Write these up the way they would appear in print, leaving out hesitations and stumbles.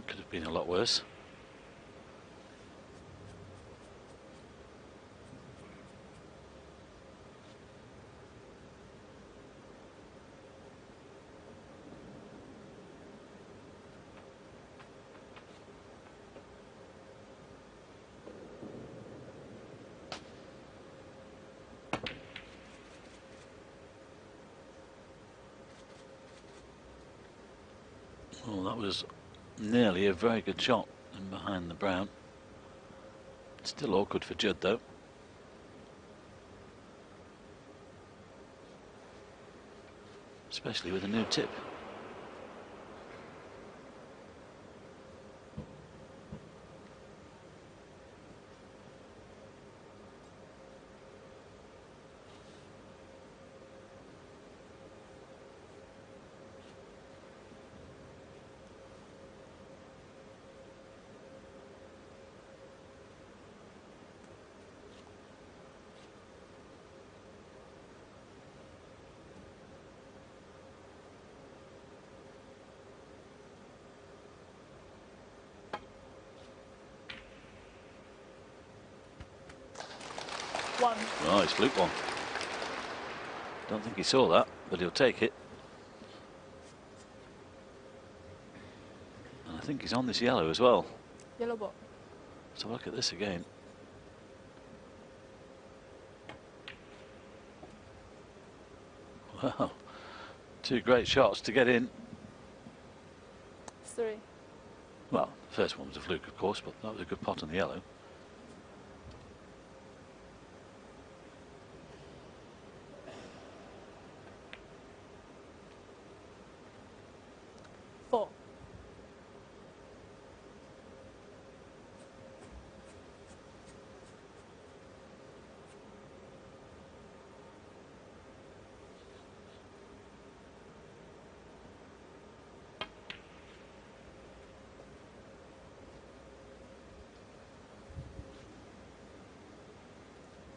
Could have been a lot worse. Well, that was nearly a very good shot in behind the brown. Still awkward for Judd though. Especially with a new tip. Oh, he's fluked one. Don't think he saw that, but he'll take it. And I think he's on this yellow as well. Yellow ball. So look at this again. Wow, two great shots to get in. 3. Well, the first one was a fluke, of course, but that was a good pot on the yellow. 4.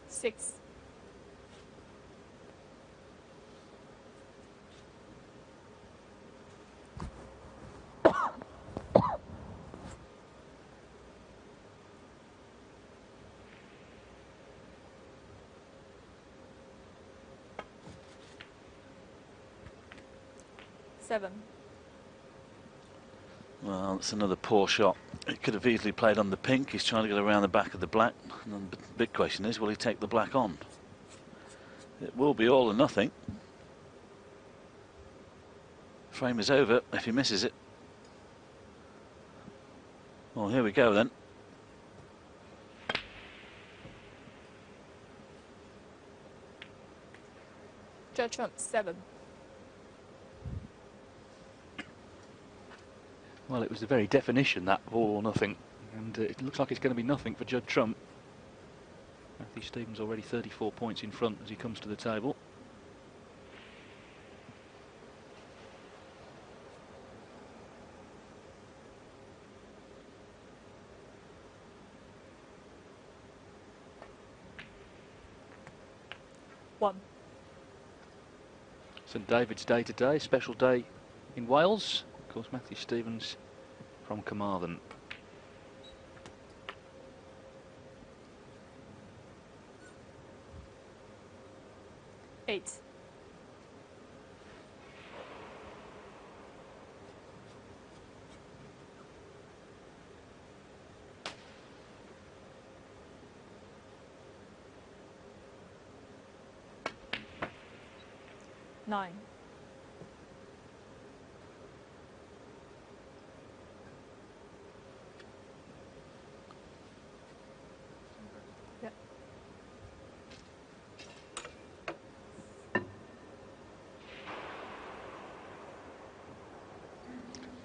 Six. Seven. Well, it's another poor shot. He could have easily played on the pink. He's trying to get around the back of the black. And the big question is, will he take the black on? It will be all or nothing. Frame is over if he misses it. Well, here we go then. J.Trump 7. Well, it was the very definition, that all or nothing, and it looks like it's going to be nothing for J.Trump. M.Stevens already 34 points in front as he comes to the table. One. St David's Day today, special day in Wales. Of course, M.Stevens from Carmarthen. Eight. Nine. Yeah.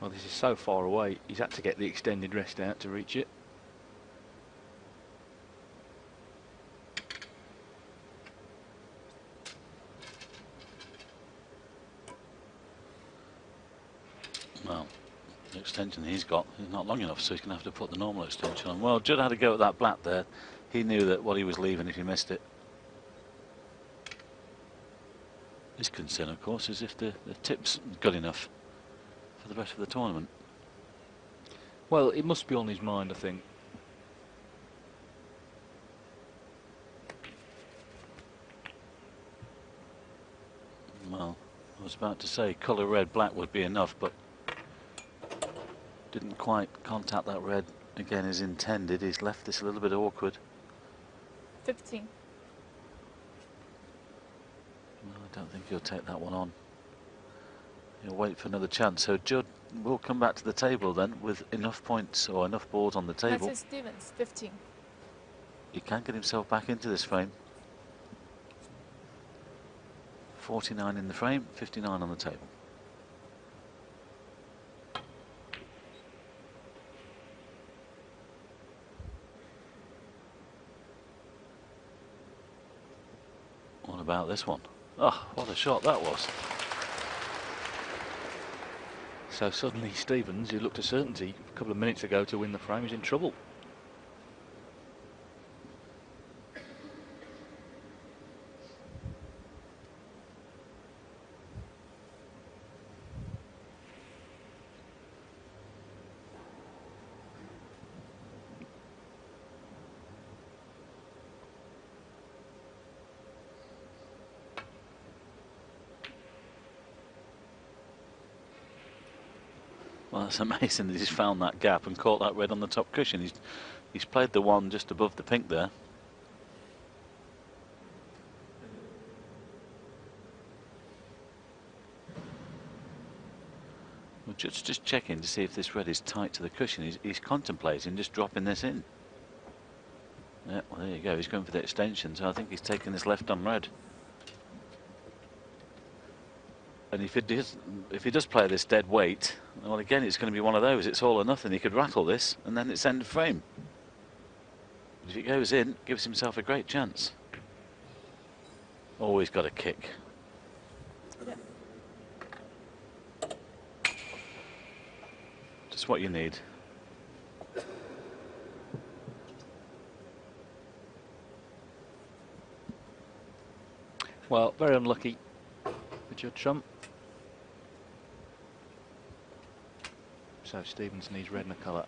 Well, this is so far away, he's had to get the extended rest out to reach it. Well, the extension he's got is not long enough, so he's going to have to put the normal extension on. Well, Judd had to go at that black there. He knew that what he was leaving if he missed it. His concern, of course, is if the tip's good enough for the rest of the tournament. Well, it must be on his mind, I think. Well, I was about to say colour red, black would be enough, but didn't quite contact that red again as intended. He's left this a little bit awkward. 15. No, I don't think he'll take that one on. He'll wait for another chance. So Judd will come back to the table then with enough points or enough boards on the table. M.Stevens, 15. He can get himself back into this frame. 49 in the frame, 59 on the table. What about this one? Oh, what a shot that was. So suddenly Stevens, who looked a certainty a couple of minutes ago to win the frame, is in trouble. Well, it's amazing that he's found that gap and caught that red on the top cushion. He's played the one just above the pink there. We're just checking to see if this red is tight to the cushion. He's contemplating just dropping this in. Yeah, well, there you go. He's going for the extension, so I think he's taking this left on red. And if he does play this dead weight, well, again, it's going to be one of those. It's all or nothing. He could rattle this, and then it's end of frame. If it goes in, gives himself a great chance. Always got a kick. Yeah. Just what you need. Well, very unlucky for J.Trump. So Stevens needs red in the colour.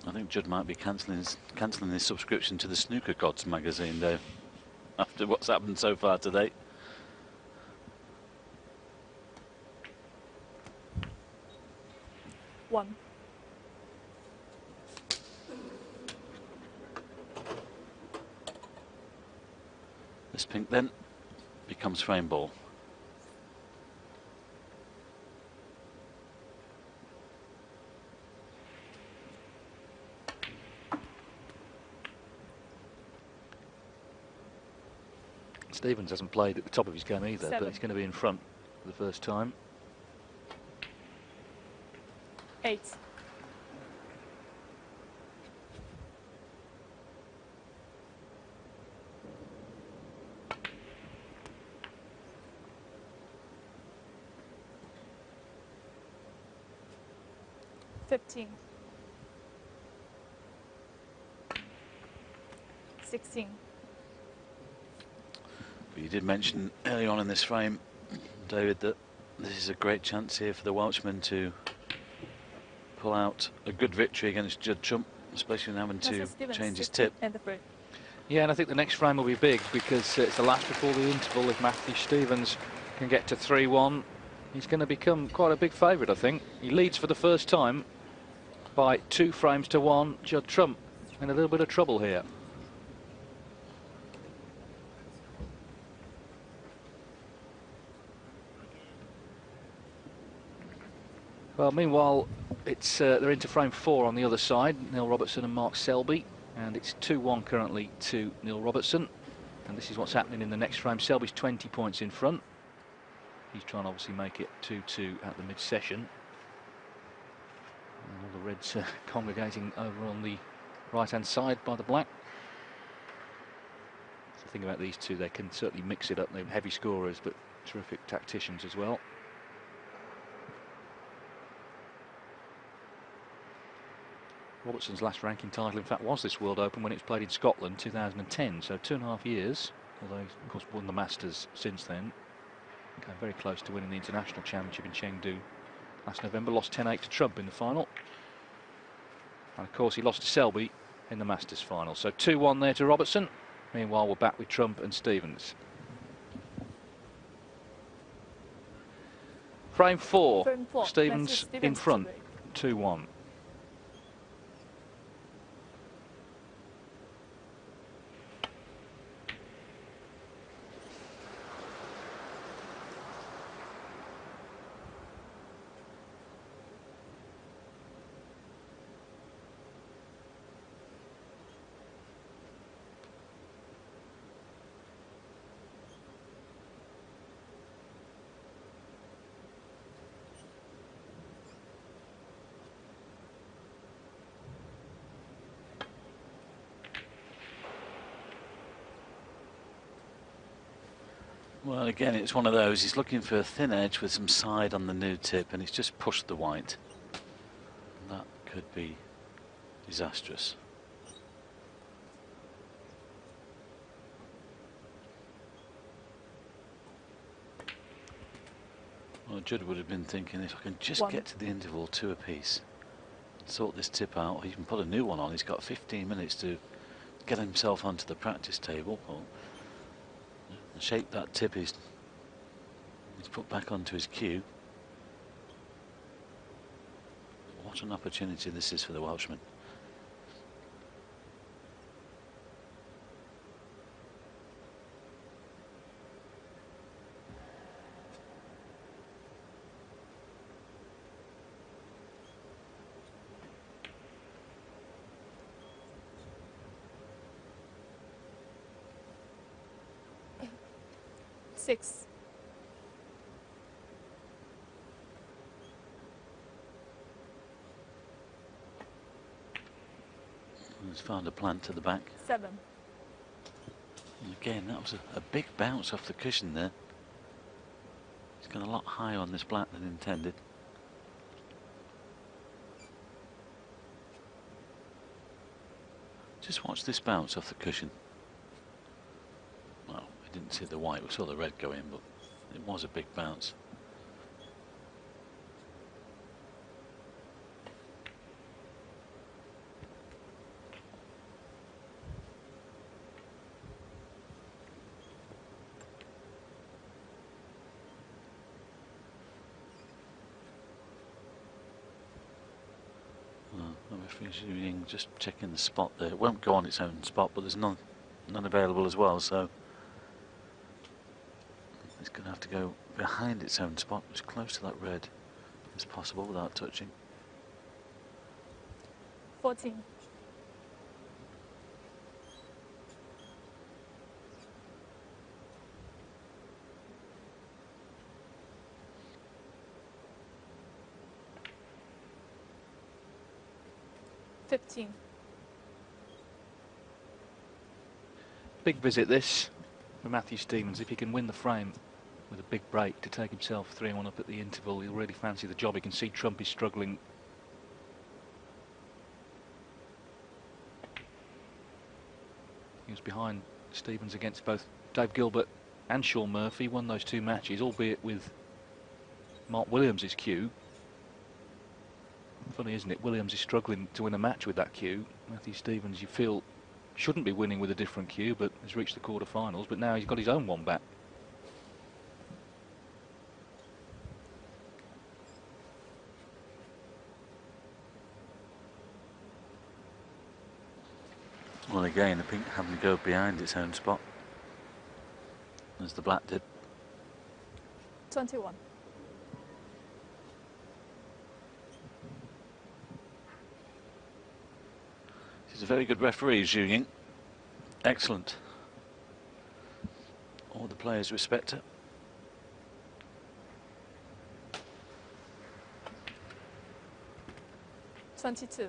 I think Judd might be cancelling his subscription to the Snooker Gods magazine, Dave, after what's happened so far today. One. This pink then becomes frame ball. Stevens hasn't played at the top of his game either, 7. but he's going to be in front for the first time. 8. $15. 16. But you did mention early on in this frame, David, that this is a great chance here for the Welshman to pull out a good victory against J.Trump, especially when having to change his tip. And the frame. Yeah, and I think the next frame will be big because it's the last before the interval. If Matthew Stevens can get to 3-1, he's going to become quite a big favourite, I think. He leads for the first time by 2 frames to 1. J.Trump in a little bit of trouble here. Well, meanwhile, it's they're into frame 4 on the other side, Neil Robertson and Mark Selby, and it's 2-1 currently to Neil Robertson. And this is what's happening in the next frame. Selby's 20 points in front. He's trying to obviously make it 2-2 at the mid-session. And all the reds congregating over on the right-hand side by the black. The thing about these two, they can certainly mix it up. They're heavy scorers, but terrific tacticians as well. Robertson's last ranking title, in fact, was this World Open when it was played in Scotland, 2010. So 2.5 years, although he's, of course, won the Masters since then. Came very close to winning the International Championship in Chengdu last November. Lost 10-8 to Trump in the final. And, of course, he lost to Selby in the Masters final. So 2-1 there to Robertson. Meanwhile, we're back with Trump and Stevens. Frame 4. Frame 4. Stevens in Stevens front. to break. 2-1. Well, again, it's one of those. He's looking for a thin edge with some side on the new tip, and he's just pushed the white. And that could be disastrous. Well, Judd would have been thinking, if I can just get to the interval 2 apiece, sort this tip out, or even put a new one on. He's got 15 minutes to get himself onto the practice table, or shape that tip he's put back onto his cue. What an opportunity this is for the Welshman. Six. He's found a plant to the back. 7. And again, that was a big bounce off the cushion there. He's gone a lot higher on this black than intended. Just watch this bounce off the cushion. Well, we didn't see the white, we saw the red go in, but it was a big bounce. Just checking the spot there. It won't go on its own spot, but there's none available as well, so it's going to have to go behind its own spot, as close to that red as possible without touching. 14. Big visit this for Matthew Stevens. If he can win the frame with a big break to take himself 3-1 up at the interval, he'll really fancy the job. He can see Trump is struggling. He was behind Stevens against both Dave Gilbert and Sean Murphy. Won those 2 matches, albeit with Mark Williams' cue. Funny, isn't it? Williams is struggling to win a match with that cue. Matthew Stevens, you feel, shouldn't be winning with a different cue, but has reached the quarterfinals. But now he's got his own one back. Well, again, the pink having to go behind its own spot, as the black did. 21. He's a very good referee, Zhu Ying. Excellent. All the players respect her. $22.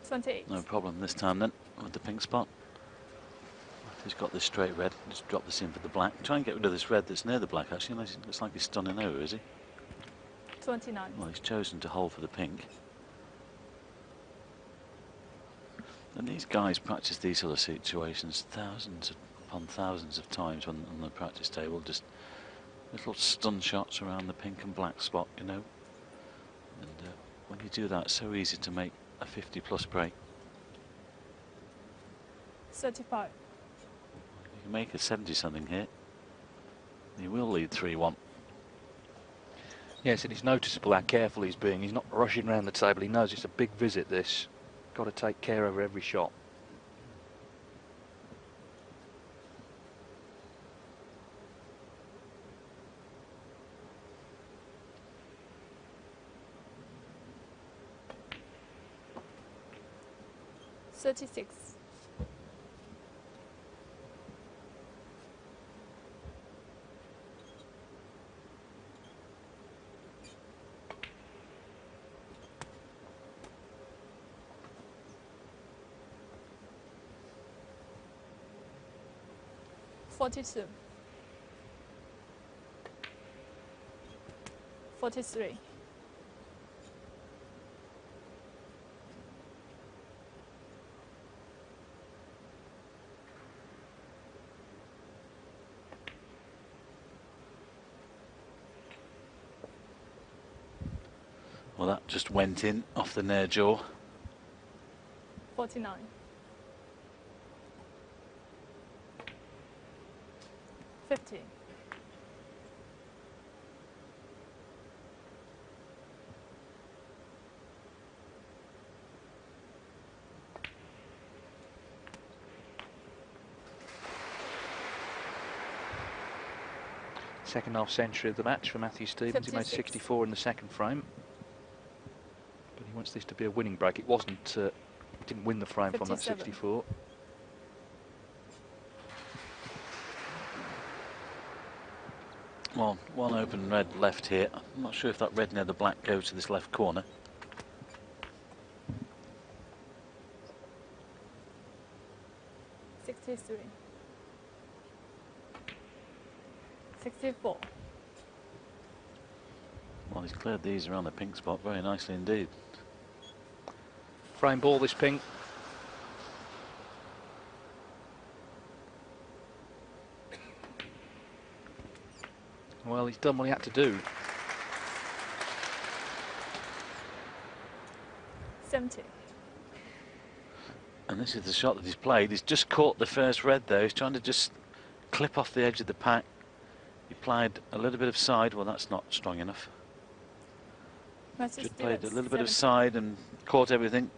28. No problem this time then with the pink spot. He's got this straight red. Just drop this in for the black. Try and get rid of this red that's near the black actually. It looks like he's stunning over, is he? 29. Well, he's chosen to hold for the pink. And these guys practice these sort of situations thousands upon thousands of times on the practice table. Just little stun shots around the pink and black spot, you know. And when you do that, it's so easy to make a 50+ break. 35. You can make a 70-something here. He will lead 3-1. Yes, and it's noticeable how careful he's being. He's not rushing around the table. He knows it's a big visit, this. Got to take care of every shot. $36. 42. 43. Well, that just went in off the near jaw. 49. 50. Second half century of the match for Matthew Stevens. He made 56. 64 in the second frame. But he wants this to be a winning break. It wasn't, didn't win the frame from that 57. 64. Well, one open red left here. I'm not sure if that red near the black goes to this left corner. $63. 64. Well, he's cleared these around the pink spot very nicely indeed. Frame ball, this pink. Well, he's done what he had to do. 70. And this is the shot that he's played. He's just caught the first red there. He's trying to just clip off the edge of the pack. He played a little bit of side. Well, that's not strong enough. Judd played a little bit of side and caught everything.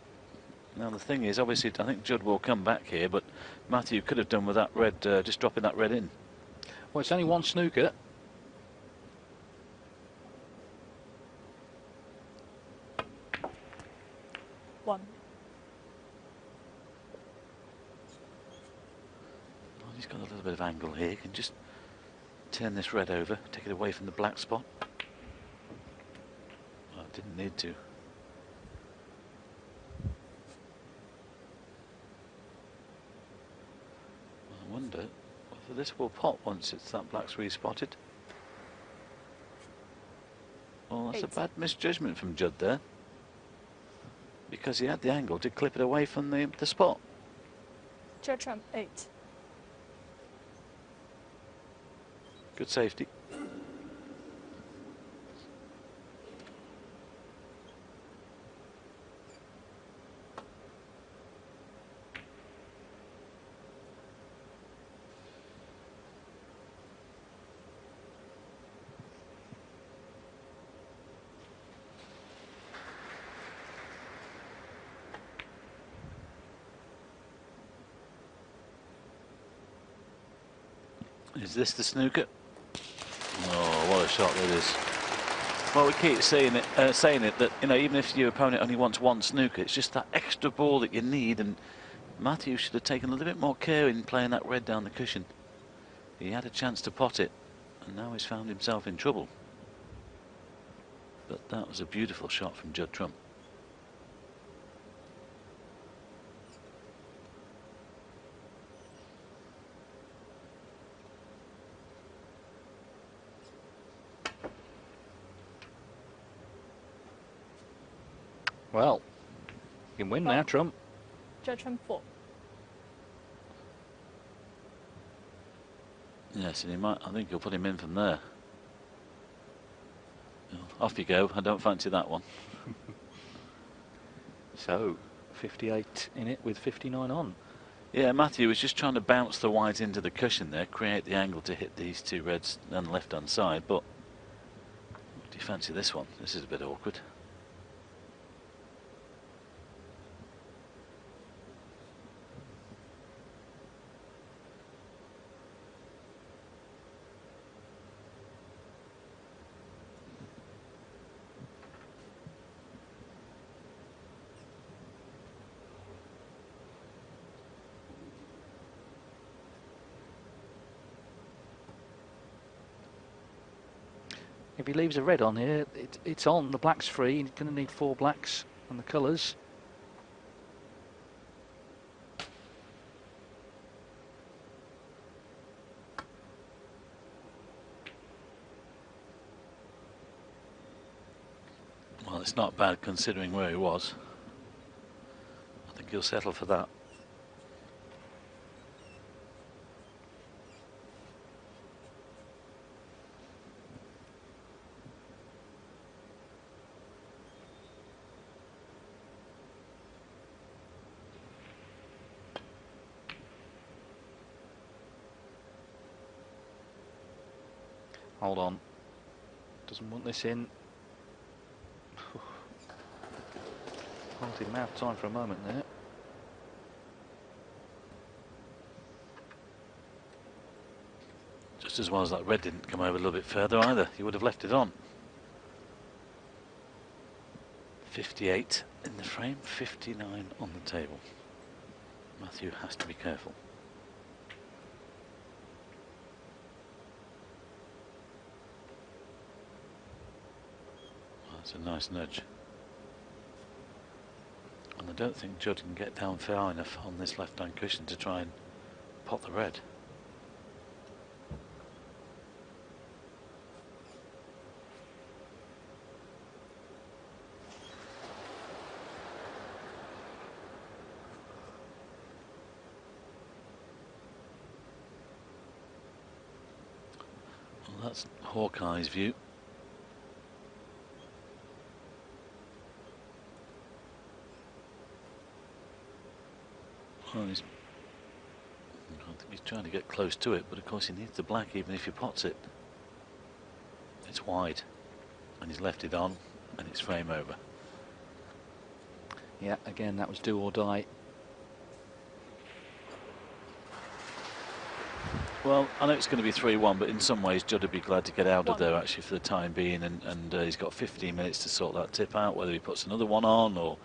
Now the thing is, obviously, I think Judd will come back here, but Matthew could have done with that red, just dropping that red in. Well, it's only one snooker. One. Well, he's got a little bit of angle here. He can just turn this red over, take it away from the black spot. Well, didn't need to. I wonder whether this will pop once it's that black's respotted. Well, that's a 8. bad misjudgment from Judd there, because he had the angle to clip it away from the spot. J.Trump 8. Good safety. Is this the snooker? Oh, what a shot that is. Well, we keep saying it that, you know, even if your opponent only wants one snooker, it's just that extra ball that you need, and Matthew should have taken a little bit more care in playing that red down the cushion. He had a chance to pot it, and now he's found himself in trouble. But that was a beautiful shot from J.Trump. Well, you can win now, Trump. J.Trump 4. Yes, and he might. I think he'll put him in from there. Off you go. I don't fancy that one. So, 58 in it with 59 on. Yeah, Matthew was just trying to bounce the white into the cushion there, create the angle to hit these two reds on the left-hand side, but do you fancy this one? This is a bit awkward. If he leaves a red on here, it's on. The black's free. He's going to need 4 blacks on the colours. Well, it's not bad considering where he was. I think he'll settle for that. Hold on. Doesn't want this in. Hold him out time for a moment there. Just as well as that red didn't come over a little bit further either. You would have left it on. 58 in the frame, 59 on the table. Matthew has to be careful. Well, that's a nice nudge. And I don't think Judd can get down far enough on this left-hand cushion to try and pot the red. Well, that's Hawkeye's view. Well, I think he's trying to get close to it, but of course he needs the black even if he pots it. It's wide, and he's left it on, and it's frame over. Yeah, again, that was do or die. Well, I know it's going to be 3-1, but in some ways Judd would be glad to get out of 1. there actually for the time being, and he's got 15 minutes to sort that tip out, whether he puts another one on or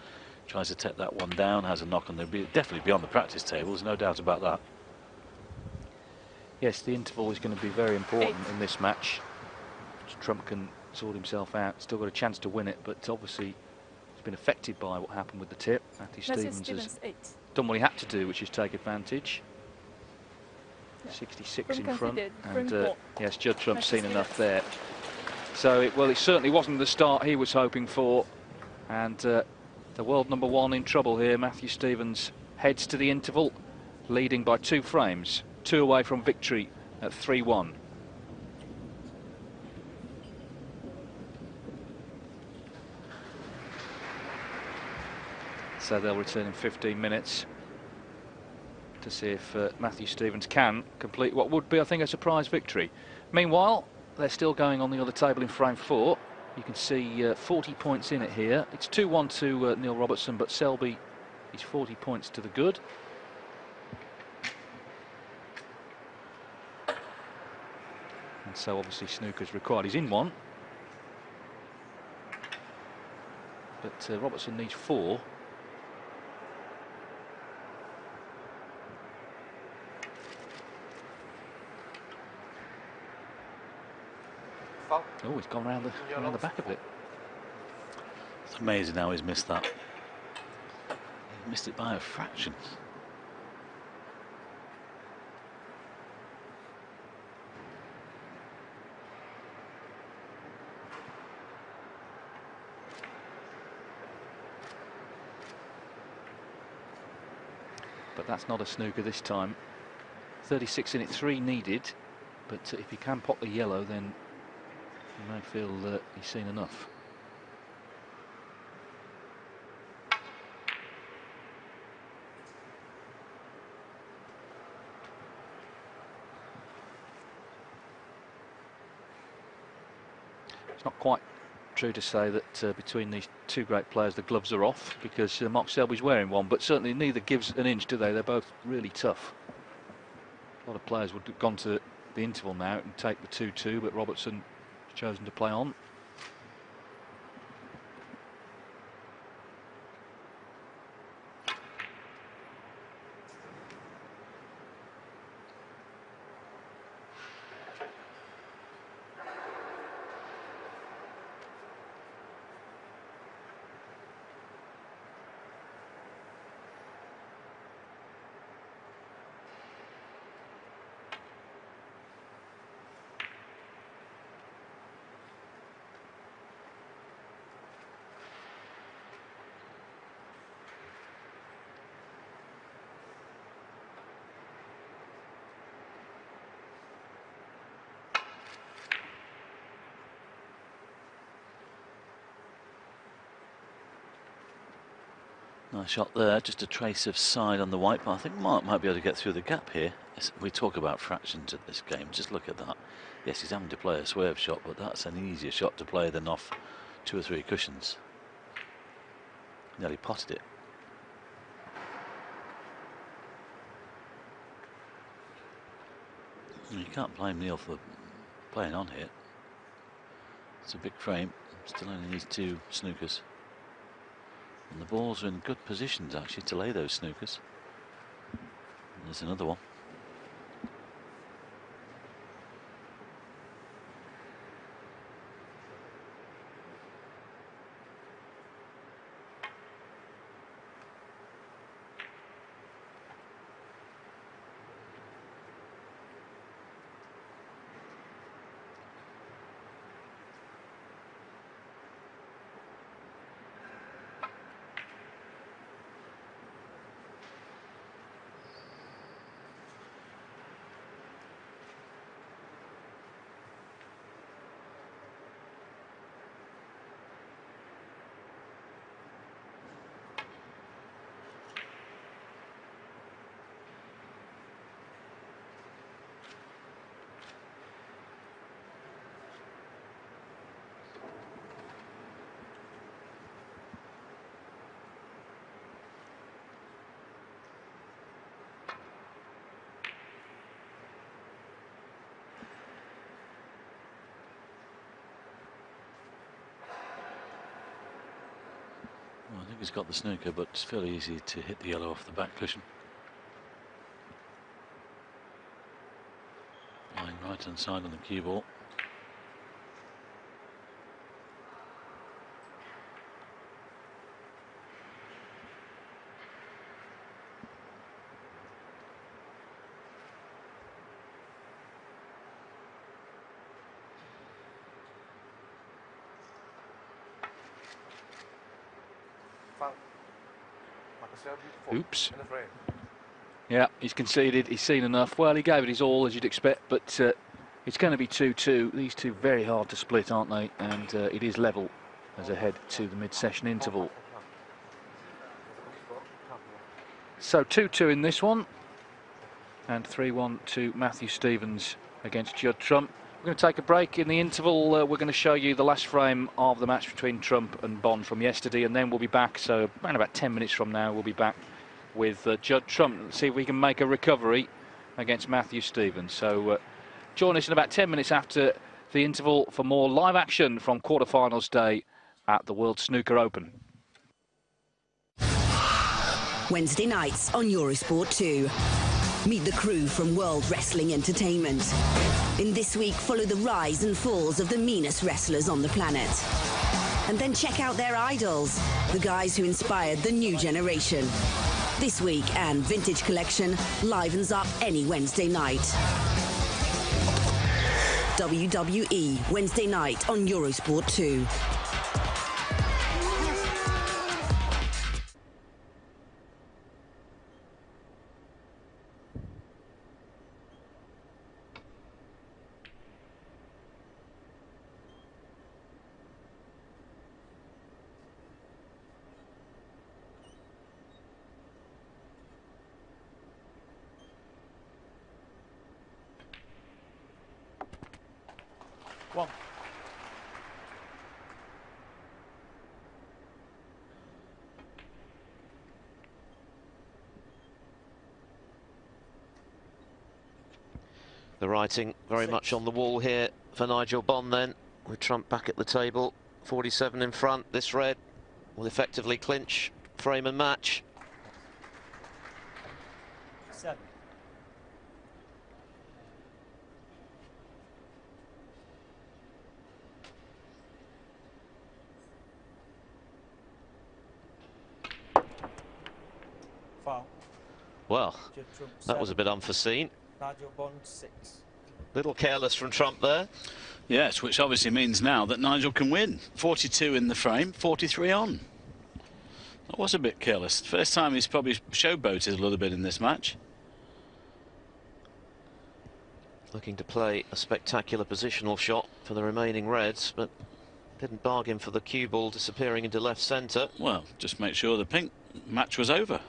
tries to take that one down, has a knock on definitely beyond the practice table, there's no doubt about that. Yes, the interval is going to be very important in this match. Trump can sort himself out. Still got a chance to win it, but obviously he's been affected by what happened with the tip. M.Stevens has 8. done what he had to do, which is take advantage. Yeah. 66 in Frame front, conceded, frame and 4. yes, Judd Trump's seen M.Stevens. enough there. So, it certainly wasn't the start he was hoping for, and the world number 1 in trouble here. M.Stevens heads to the interval, leading by 2 frames, 2 away from victory at 3-1. So they'll return in 15 minutes to see if M.Stevens can complete what would be, I think, a surprise victory. Meanwhile, they're still going on the other table in frame 4. You can see 40 points in it here. It's 2-1 to Neil Robertson, but Selby is 40 points to the good. And so obviously Snooker's required. He's in 1. But Robertson needs 4. Oh, he's gone round the back of it. It's amazing how he's missed that. He missed it by a fraction. but that's not a snooker this time. 36 in it, 3 needed, but if he can pop the yellow, then he may feel he's seen enough. It's not quite true to say that between these two great players the gloves are off, because Mark Selby's wearing one, but certainly neither gives an inch, do they? They're both really tough. A lot of players would have gone to the interval now and take the 2-2, but Robertson has chosen to play on. Nice shot there, just a trace of side on the white, but I think Mark might be able to get through the gap here. We talk about fractions at this game, just look at that. Yes, he's having to play a swerve shot, but that's an easier shot to play than off 2 or 3 cushions. Nearly potted it. You can't blame Neil for playing on here. It's a big frame, still only needs 2 snookers. And the balls are in good positions actually to lay those snookers. And there's another one. Well, I think he's got the snooker, but it's fairly easy to hit the yellow off the back cushion. Lying right hand side on the cue ball. Oops. Yeah, he's conceded, he's seen enough. Well, he gave it his all, as you'd expect, but it's going to be 2-2. These two very hard to split, aren't they? And it is level as I head to the mid-session interval. So 2-2 in this one, and 3-1 to Matthew Stevens against Judd Trump. We're going to take a break. In the interval, we're going to show you the last frame of the match between Trump and Bond from yesterday, and then we'll be back. So around about 10 minutes from now, we'll be back with Judd Trump. Let's see if we can make a recovery against Matthew Stevens. So join us in about 10 minutes after the interval for more live action from quarterfinals day at the World Snooker Open. Wednesday nights on Eurosport 2. Meet the crew from World Wrestling Entertainment. In this week, follow the rise and falls of the meanest wrestlers on the planet. And then check out their idols, the guys who inspired the new generation. This week, and Vintage Collection livens up any Wednesday night. WWE Wednesday night on Eurosport 2. 1. The writing very much on the wall here for Nigel Bond then, with Trump back at the table, 47 in front. This red will effectively clinch frame and match. 7. Foul. Well, J.Trump that was a 7. bit unforeseen. Nigel Bond 6. Little careless from Trump there. Yes, which obviously means now that Nigel can win. 42 in the frame, 43 on. That was a bit careless. First time he's probably showboated a little bit in this match. Looking to play a spectacular positional shot for the remaining reds, but didn't bargain for the cue ball disappearing into left centre. Well, just make sure the pink match was over.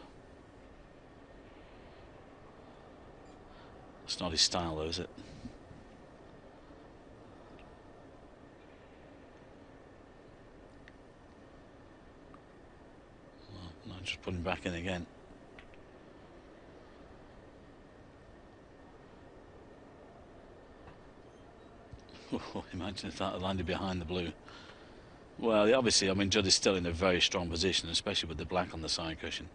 It's not his style though, is it? Well, Nigel's putting back in again. Oh, imagine if that had landed behind the blue. Well, obviously, I mean, Judd is still in a very strong position, especially with the black on the side cushion.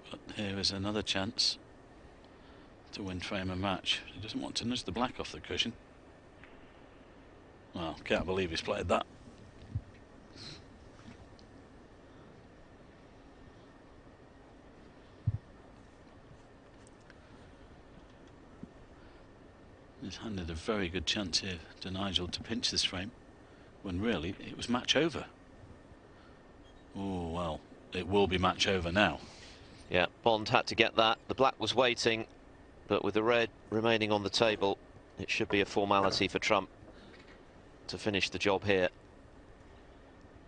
But here is another chance to win frame and match. He doesn't want to nudge the black off the cushion. Well, can't believe he's played that. He's handed a very good chance here to Nigel to pinch this frame, when really it was match over. Oh, well, it will be match over now. Yeah, Bond had to get that. The black was waiting, but with the red remaining on the table, it should be a formality for Trump to finish the job here.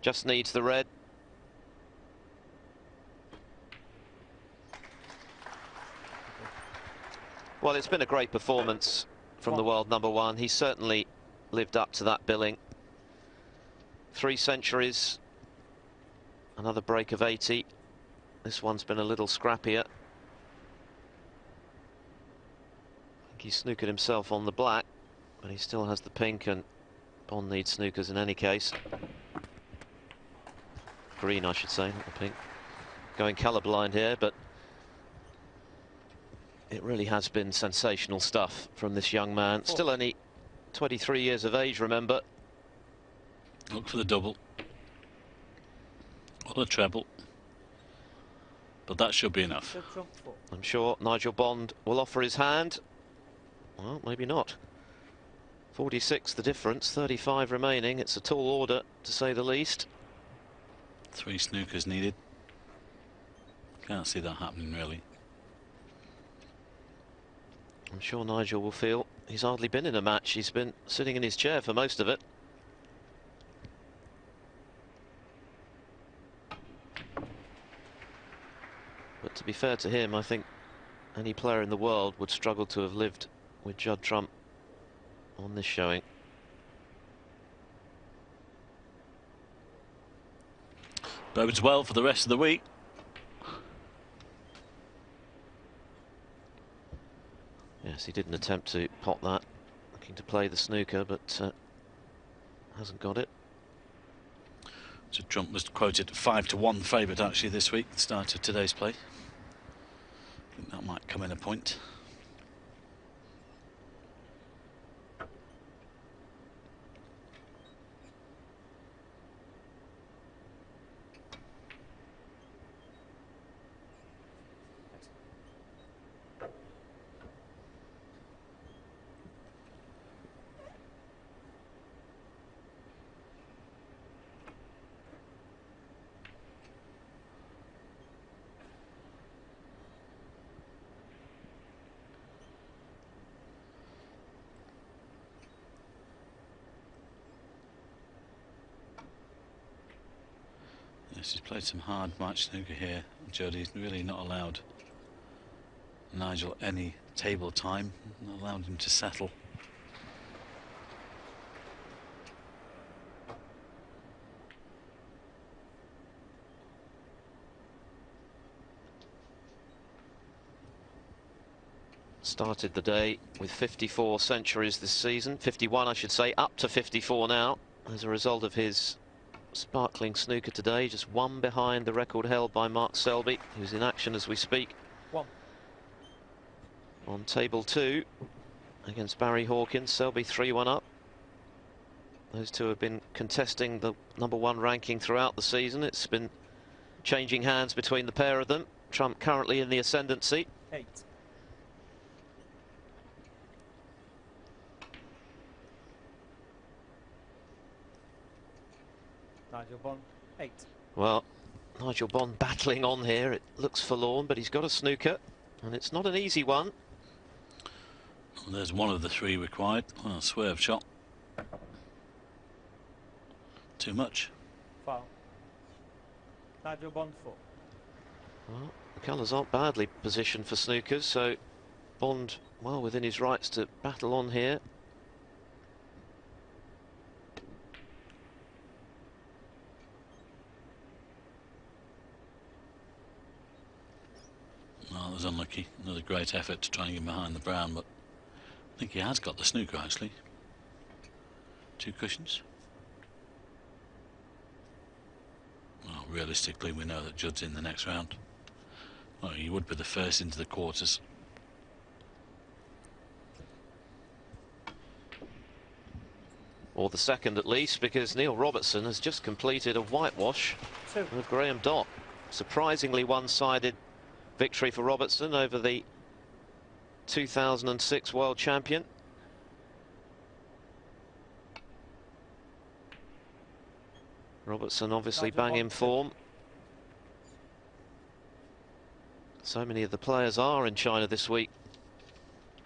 Just needs the red. Well, it's been a great performance from the world number one. He certainly lived up to that billing. 3 centuries, another break of 80. This one's been a little scrappier. I think he snookered himself on the black, but he still has the pink, and Bond needs snookers in any case. Green, I should say, not the pink. Going colourblind here, but it really has been sensational stuff from this young man. Still only 23 years of age, remember. Look for the double. Or the treble. But that should be enough. I'm sure Nigel Bond will offer his hand. Well, maybe not. 46 the difference, 35 remaining. It's a tall order, to say the least. 3 snookers needed. Can't see that happening, really. I'm sure Nigel will feel he's hardly been in a match. He's been sitting in his chair for most of it. But to be fair to him, I think any player in the world would struggle to have lived with Judd Trump on this showing. Bodes well for the rest of the week. Yes, he didn't attempt to pot that, looking to play the snooker, but hasn't got it. So Trump was quoted 5-1 favourite actually this week, the start of today's play. I think that might come in a point. Yes, he's played some hard match snooker here, Judd. He's really not allowed Nigel any table time, not allowed him to settle. Started the day with 54 centuries this season, 51 I should say, up to 54 now as a result of his sparkling snooker today, just one behind the record held by Mark Selby, who's in action as we speak. One. On table 2 against Barry Hawkins, Selby 3-1 up. Those two have been contesting the #1 ranking throughout the season. It's been changing hands between the pair of them. Trump currently in the ascendancy. 8. Nigel Bond, 8. Well, Nigel Bond battling on here. It looks forlorn, but he's got a snooker, and it's not an easy one. Well, there's one of the 3 required. Oh, swerve shot. Too much. Foul. Nigel Bond, 4. Well, the colours aren't badly positioned for snookers, so Bond well within his rights to battle on here. Well, that was unlucky. Another great effort to try and get behind the brown, but I think he has got the snooker actually. 2 cushions. Well, realistically, we know that Judd's in the next round. Well, he would be the first into the quarters. Or the second at least, because Neil Robertson has just completed a whitewash 2. of Graham Dott. Surprisingly one-sided victory for Robertson over the 2006 world champion. Robertson obviously bang in form. So many of the players are in China this week,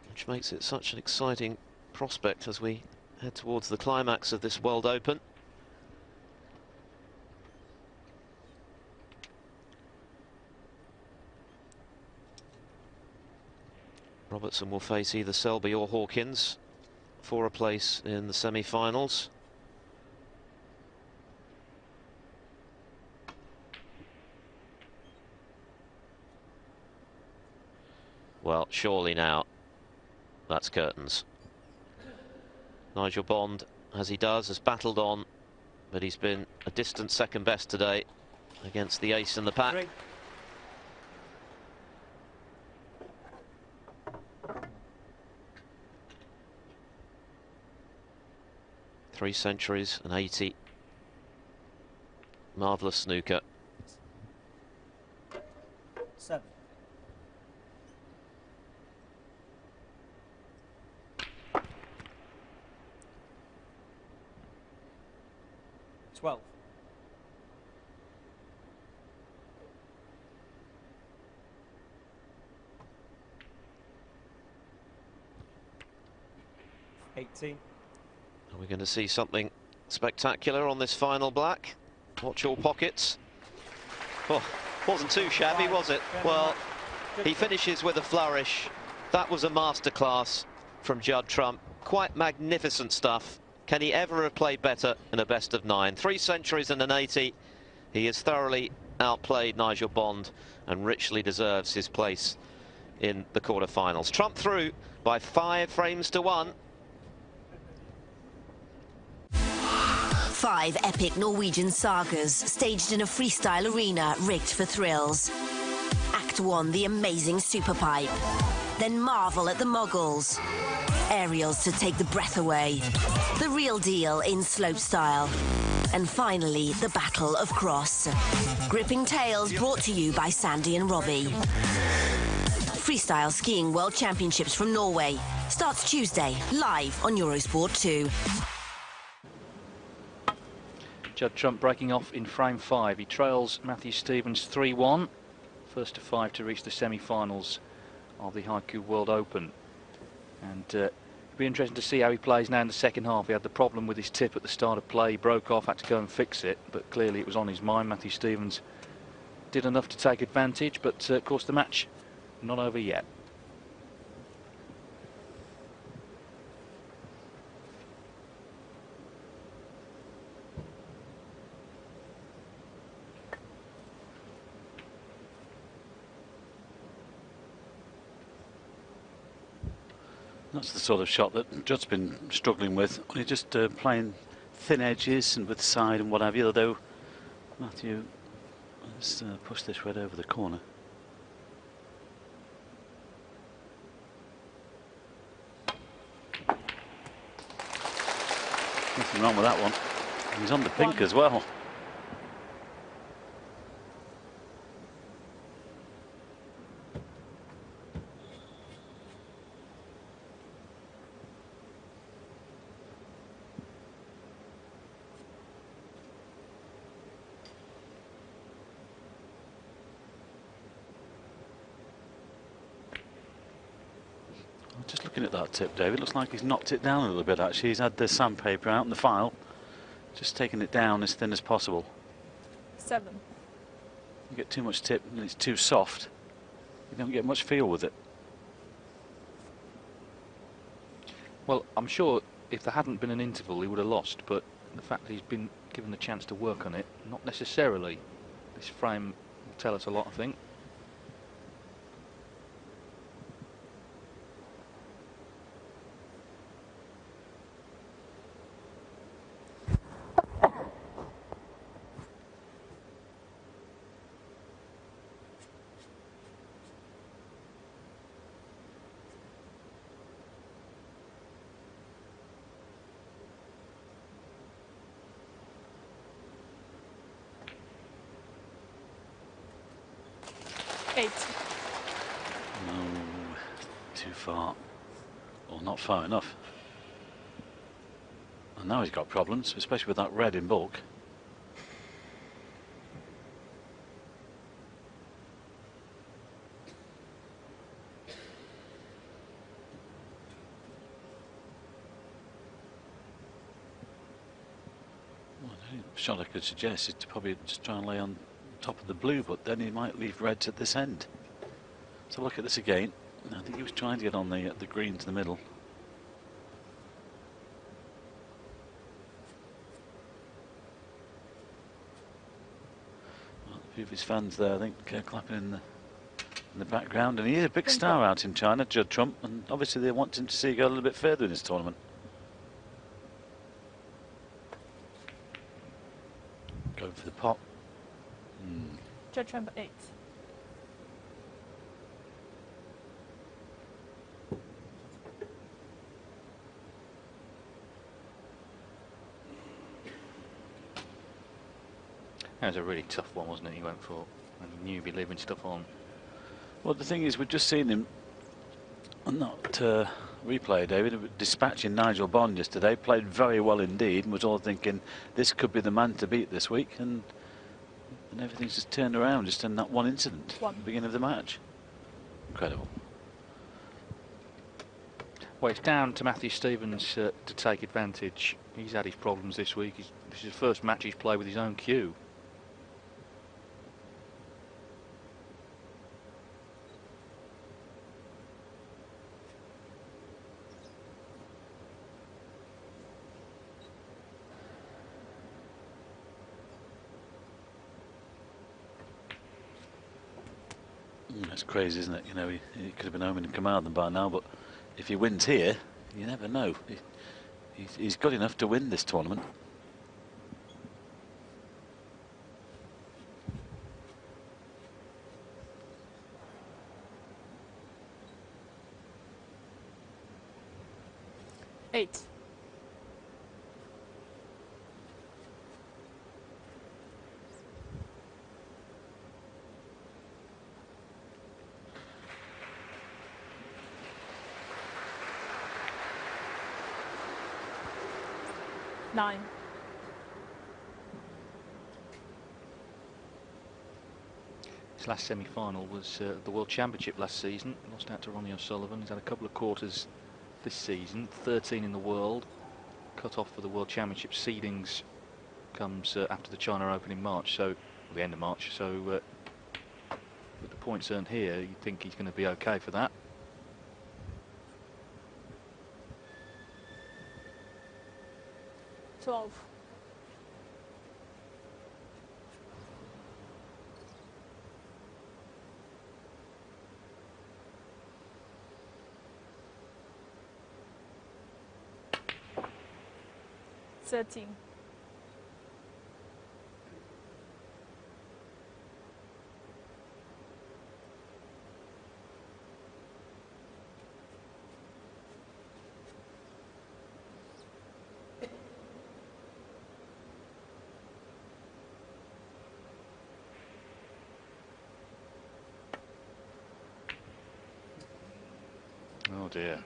which makes it such an exciting prospect as we head towards the climax of this World Open. Robertson will face either Selby or Hawkins for a place in the semi-finals. Well, surely now that's curtains. Nigel Bond, as he does, has battled on, but he's been a distant second best today against the ace in the pack. 3. Three centuries and 80. Marvellous snooker. 7. 12. 18. Are we going to see something spectacular on this final black? Watch your pockets. Oh, wasn't too shabby, was it? Well, he finishes with a flourish. That was a masterclass from Judd Trump. Quite magnificent stuff. Can he ever have played better in a best of 9? 3 centuries and an 80. He has thoroughly outplayed Nigel Bond and richly deserves his place in the quarterfinals. Trump through by 5 frames to 1. 5 epic Norwegian sagas staged in a freestyle arena rigged for thrills. Act 1, the amazing superpipe. Then marvel at the moguls. Aerials to take the breath away. The real deal in slopestyle. And finally, the Battle of Cross. Gripping tales brought to you by Sandy and Robbie. Freestyle Skiing World Championships from Norway. Starts Tuesday, live on Eurosport 2. Judd Trump breaking off in frame 5. He trails Matthew Stevens 3-1. First of 5 to reach the semi-finals of the Haikou World Open. And Be interesting to see how he plays now in the second half. He had the problem with his tip at the start of play, he broke off, had to go and fix it, but clearly it was on his mind. Matthew Stevens did enough to take advantage, but of course the match not over yet. That's the sort of shot that Judd's been struggling with. He's just playing thin edges and with side and what have you, although Matthew has pushed this red over the corner. Nothing wrong with that one. He's on the pink as well. Just looking at that tip, David, looks like he's knocked it down a little bit actually. He's had the sandpaper out and the file, just taking it down as thin as possible. 7. You get too much tip and it's too soft, you don't get much feel with it. Well, I'm sure if there hadn't been an interval he would have lost, but the fact that he's been given the chance to work on it, not necessarily. This frame will tell us a lot, I think. No, too far, or not far enough. And now he's got problems, especially with that red in bulk. Well, the shot I could suggest is to probably just try and lay on top of the blue, but then he might leave reds at this end. So look at this again. I think he was trying to get on the green to the middle. Well, a few of his fans there, I think, clapping in the background, and he is a big star out in China, Judd Trump, and obviously they want him to see go a little bit further in this tournament. Going for the pot. J.Trump 8. That was a really tough one, wasn't it? He went for, and he knew he'd be leaving stuff on. Well, the thing is, we've just seen him on that replay, David, dispatching Nigel Bond yesterday. Played very well indeed, and was all thinking this could be the man to beat this week, and everything's just turned around just in that one incident at the beginning of the match. Incredible. Well, it's down to Matthew Stevens to take advantage. He's had his problems this week. This is the first match he's played with his own cue. That's crazy, isn't it? You know, he could have been home in Carmarthen by now, but if he wins here, you never know. He's got enough to win this tournament. Eight. Nine. His last semi-final was the World Championship last season. Lost out to Ronnie O'Sullivan. He's had a couple of quarters this season, 13 in the world. Cut off for the World Championship seedings comes after the China Open in March, so the end of March. So with the points earned here, you'd think he's going to be okay for that. $12. $13. Oh dear.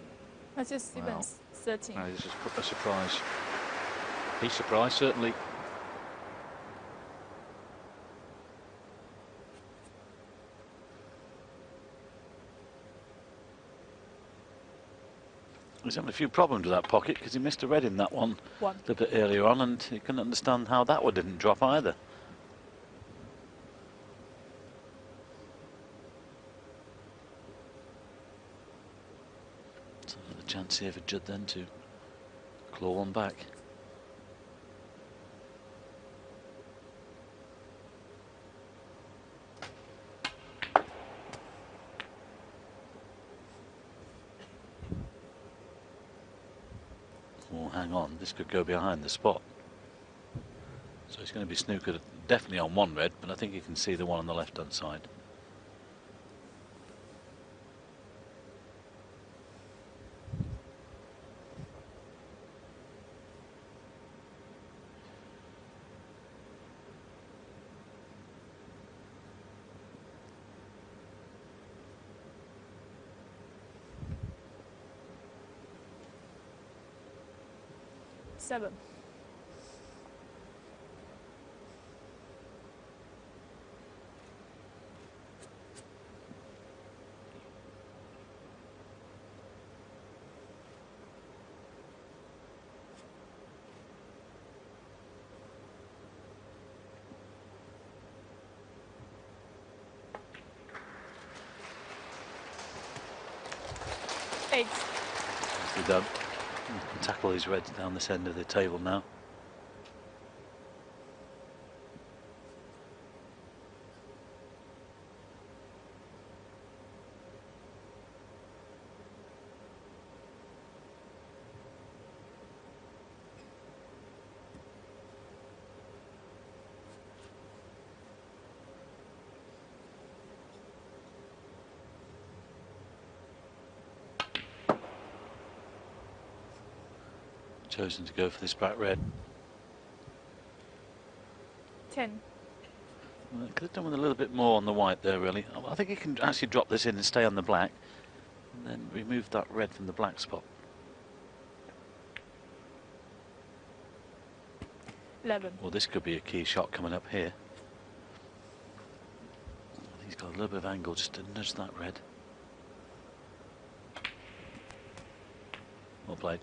M.Stevens, 13. No, this is a surprise. He's surprised, certainly. He's having a few problems with that pocket because he missed a red in that one a little bit earlier on, and he couldn't understand how that one didn't drop either. So another chance here for Judd then to claw one back. Oh, hang on, this could go behind the spot. So it's going to be snooker definitely on one red, but I think you can see the one on the left hand side. $7. $8. Nicely done. Tackle his reds down this end of the table now. Chosen to go for this black red. 10. Could have done with a little bit more on the white there, really. I think you can actually drop this in and stay on the black, and then remove that red from the black spot. 11. Well, this could be a key shot coming up here. He's got a little bit of angle just to nudge that red. Well played.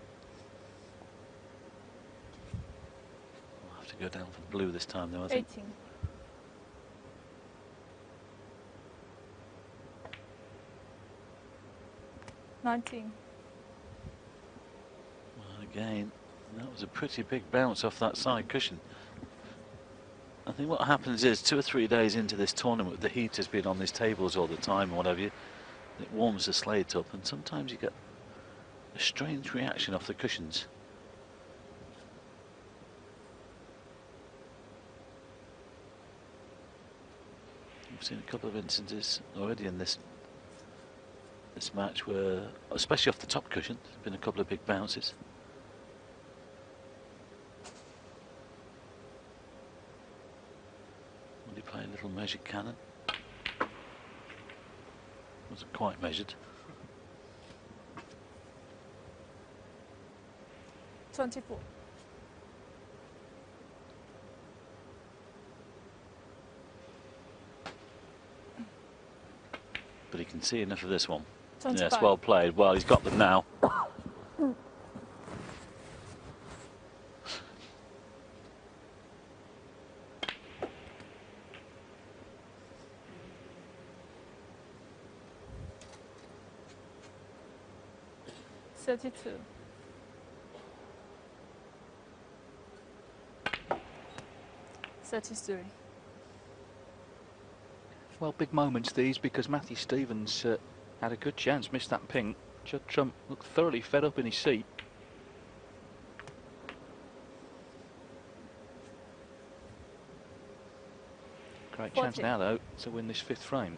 We'll have to go down for the blue this time, though, I think. 18. $19. Well, again, that was a pretty big bounce off that side cushion. I think what happens is 2 or 3 days into this tournament, the heat has been on these tables all the time, or whatever, it warms the slate up, and sometimes you get a strange reaction off the cushions. We've seen a couple of instances already in this match where, especially off the top cushion, there's been a couple of big bounces. Will he play a little measured cannon? Wasn't quite measured. 24. But he can see enough of this one. 25. Yes, well played. Well, he's got them now. 32. Well, big moments these, because Matthew Stevens had a good chance, missed that pink. J.Trump looked thoroughly fed up in his seat. Great 40. chance now, though, to win this fifth frame.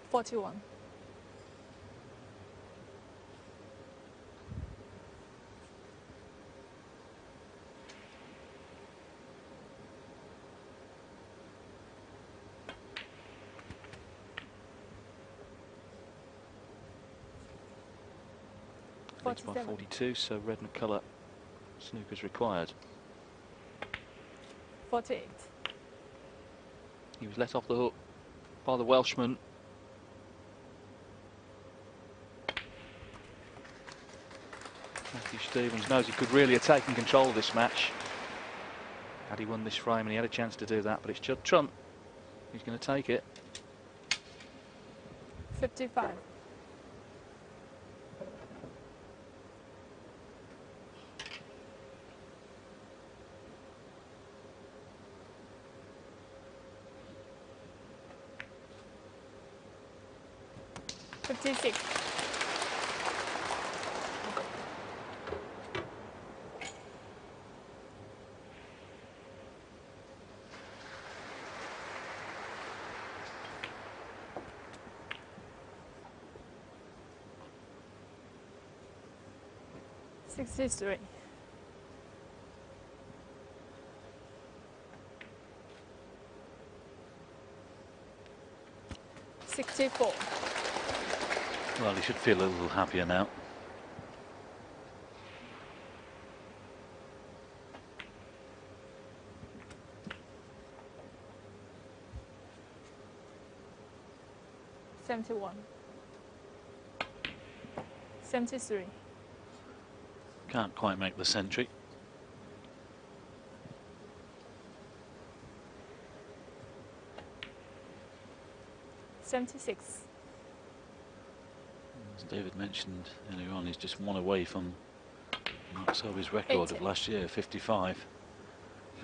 41. Leads by 42, so red and colour snooker's required. 48. He was let off the hook by the Welshman. Matthew Stevens knows he could really have taken control of this match had he won this frame, and he had a chance to do that, but it's J.Trump who's going to take it. 55. $56. $63. 64. Well, he should feel a little happier now. $71. 73. Can't quite make the century. $76. As David mentioned earlier on, he's just one away from Mark Selby's record 80. of last year, 55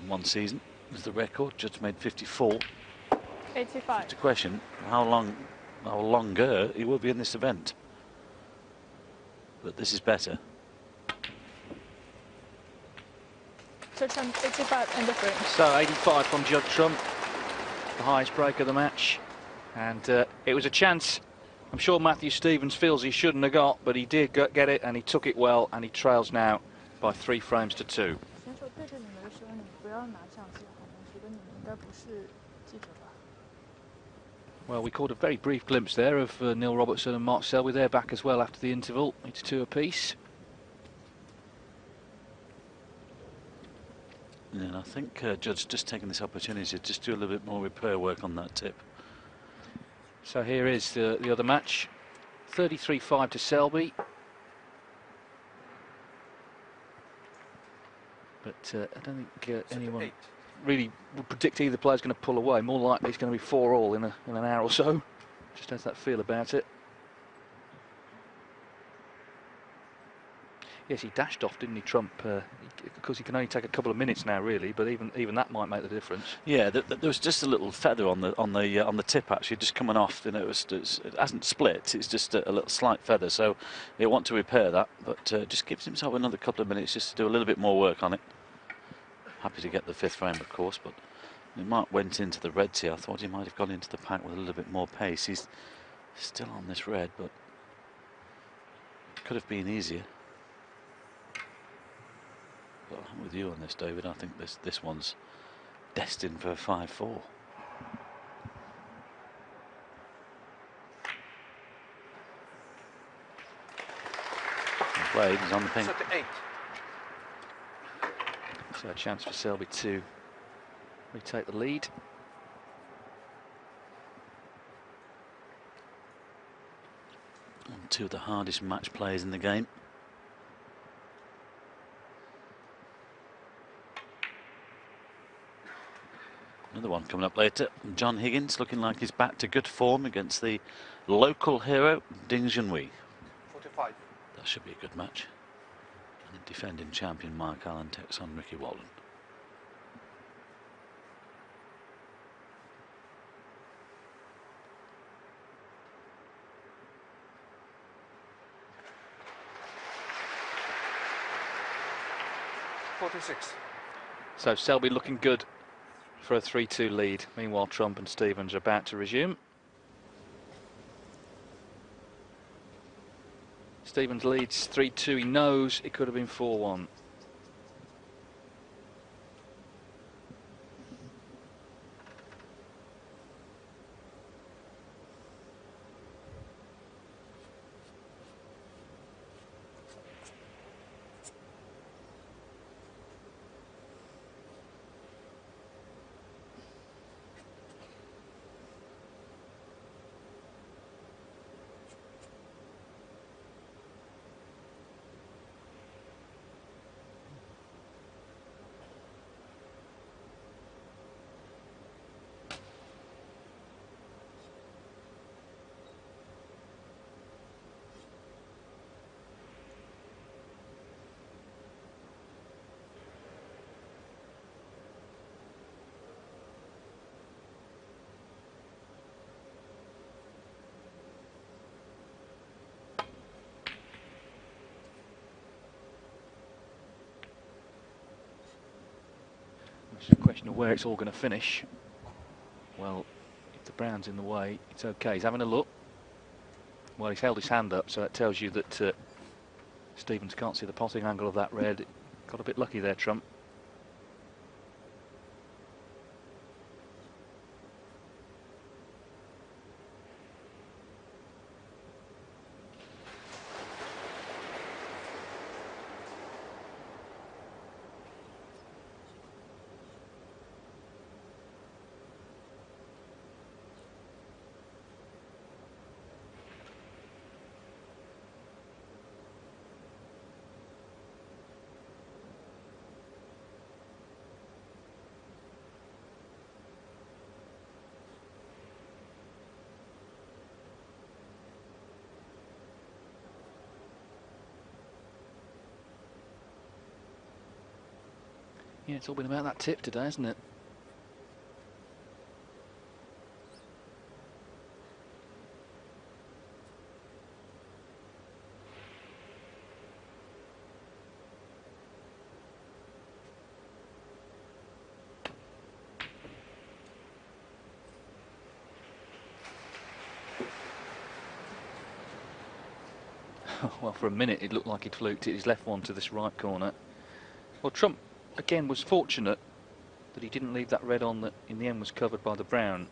in one season. Was the record. Just made 54. 85. It's a question how longer he will be in this event. But this is better. J.Trump 85 and the frame. So 85 from J.Trump, the highest break of the match, and it was a chance I'm sure Matthew Stevens feels he shouldn't have got, but he did get it, and he took it well, and he trails now by 3 frames to 2. Well, we caught a very brief glimpse there of Neil Robertson and Mark Selby. They're back as well after the interval. It's 2 apiece. And I think Judd's just taking this opportunity to just do a little bit more repair work on that tip. So here is the other match. 33-5 to Selby. But I don't think anyone really would predict either player's going to pull away. More likely it's going to be 4-all in an hour or so. Just has that feel about it. Yes, he dashed off, didn't he, Trump? Because he can only take a couple of minutes now, really. But even that might make the difference. Yeah, there was just a little feather on the tip actually, just coming off. You know, it hasn't split. It's just a little slight feather. So he'll want to repair that, but just gives himself another couple of minutes just to do a little bit more work on it. Happy to get the 5th frame, of course, but Mark went into the reds here. I thought he might have gone into the pack with a little bit more pace. He's still on this red, but it could have been easier. But I'm with you on this, David. I think this one's destined for a 5-4. Played, he's on the pink. So a chance for Selby to retake the lead. And 2 of the hardest match players in the game. Another one coming up later. John Higgins looking like he's back to good form against the local hero, Ding Junhui. 45. That should be a good match. And the defending champion, Mark Allen, takes on Ricky Walden. So Selby looking good for a 3-2 lead. Meanwhile, Trump and Stevens are about to resume. Stevens leads 3-2. He knows it could have been 4-1. It's a question of where it's all going to finish. Well, if the brown's in the way, it's okay. He's having a look. Well, he's held his hand up, so that tells you that Stevens can't see the potting angle of that red. Got a bit lucky there, Trump. Yeah, it's all been about that tip today, isn't it? Well, for a minute it looked like he'd fluked it, his left one to this right corner. Well, Trump, again, was fortunate that he didn't leave that red on that in the end was covered by the brown.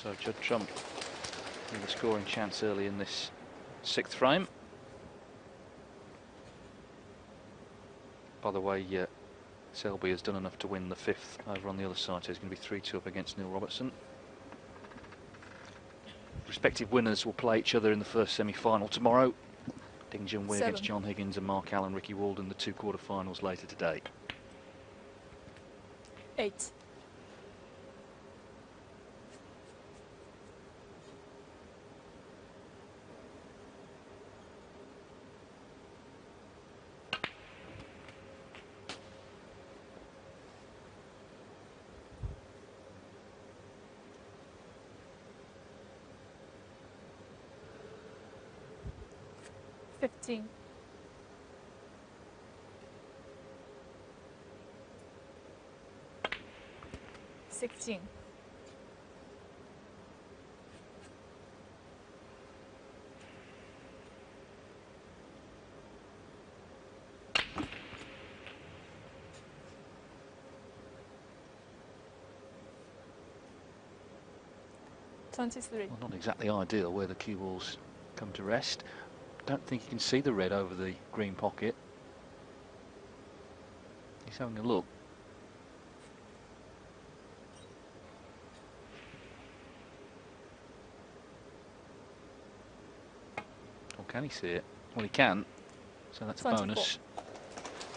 So Judd Trump with a scoring chance early in this 6th frame. By the way, Selby has done enough to win the 5th over on the other side, so he's going to be 3-2 up against Neil Robertson. Respective winners will play each other in the first semi-final tomorrow. Ding Junhui against John Higgins and Mark Allen, Ricky Walden, the 2 quarter-finals later today. 8. 15. 16. 23. Well, not exactly ideal where the cue balls come to rest. Don't think you can see the red over the green pocket. He's having a look. Or can he see it? Well, he can. So that's 24. a bonus.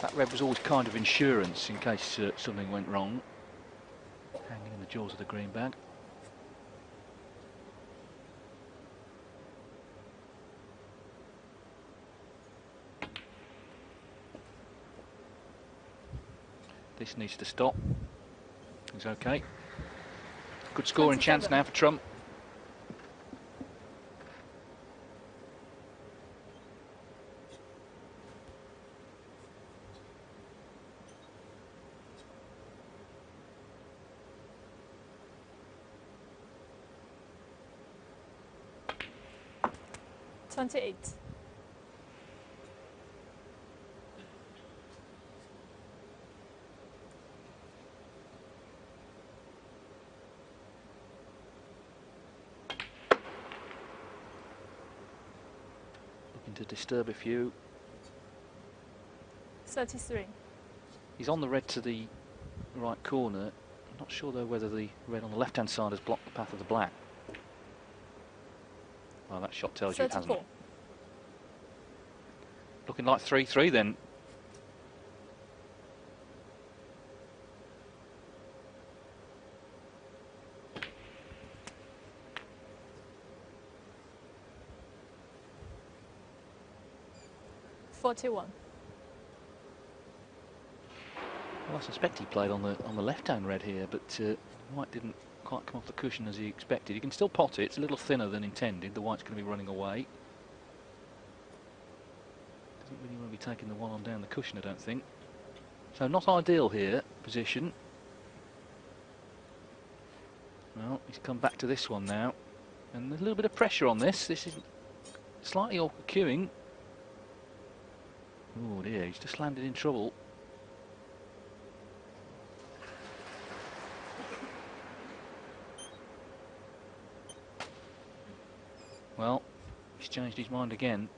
That red was always kind of insurance in case something went wrong. Hanging in the jaws of the green bag. This needs to stop. He's okay. Good scoring 27. chance now for Trump. $28. Looking to disturb a few. 33. He's on the red to the right corner. I'm not sure though whether the red on the left hand side has blocked the path of the black. Well, that shot tells you it 34. hasn't. Looking like 3-3 then. $41. Well, I suspect he played on the left-hand red here, but white didn't quite come off the cushion as he expected. You can still pot it. It's a little thinner than intended. The white's going to be running away. Doesn't really want to be taking the one on down the cushion, I don't think. So not ideal here, position. Well, he's come back to this one now. And there's a little bit of pressure on this. This is slightly awkward cueing. Oh dear, he's just landed in trouble. Well, he's changed his mind again.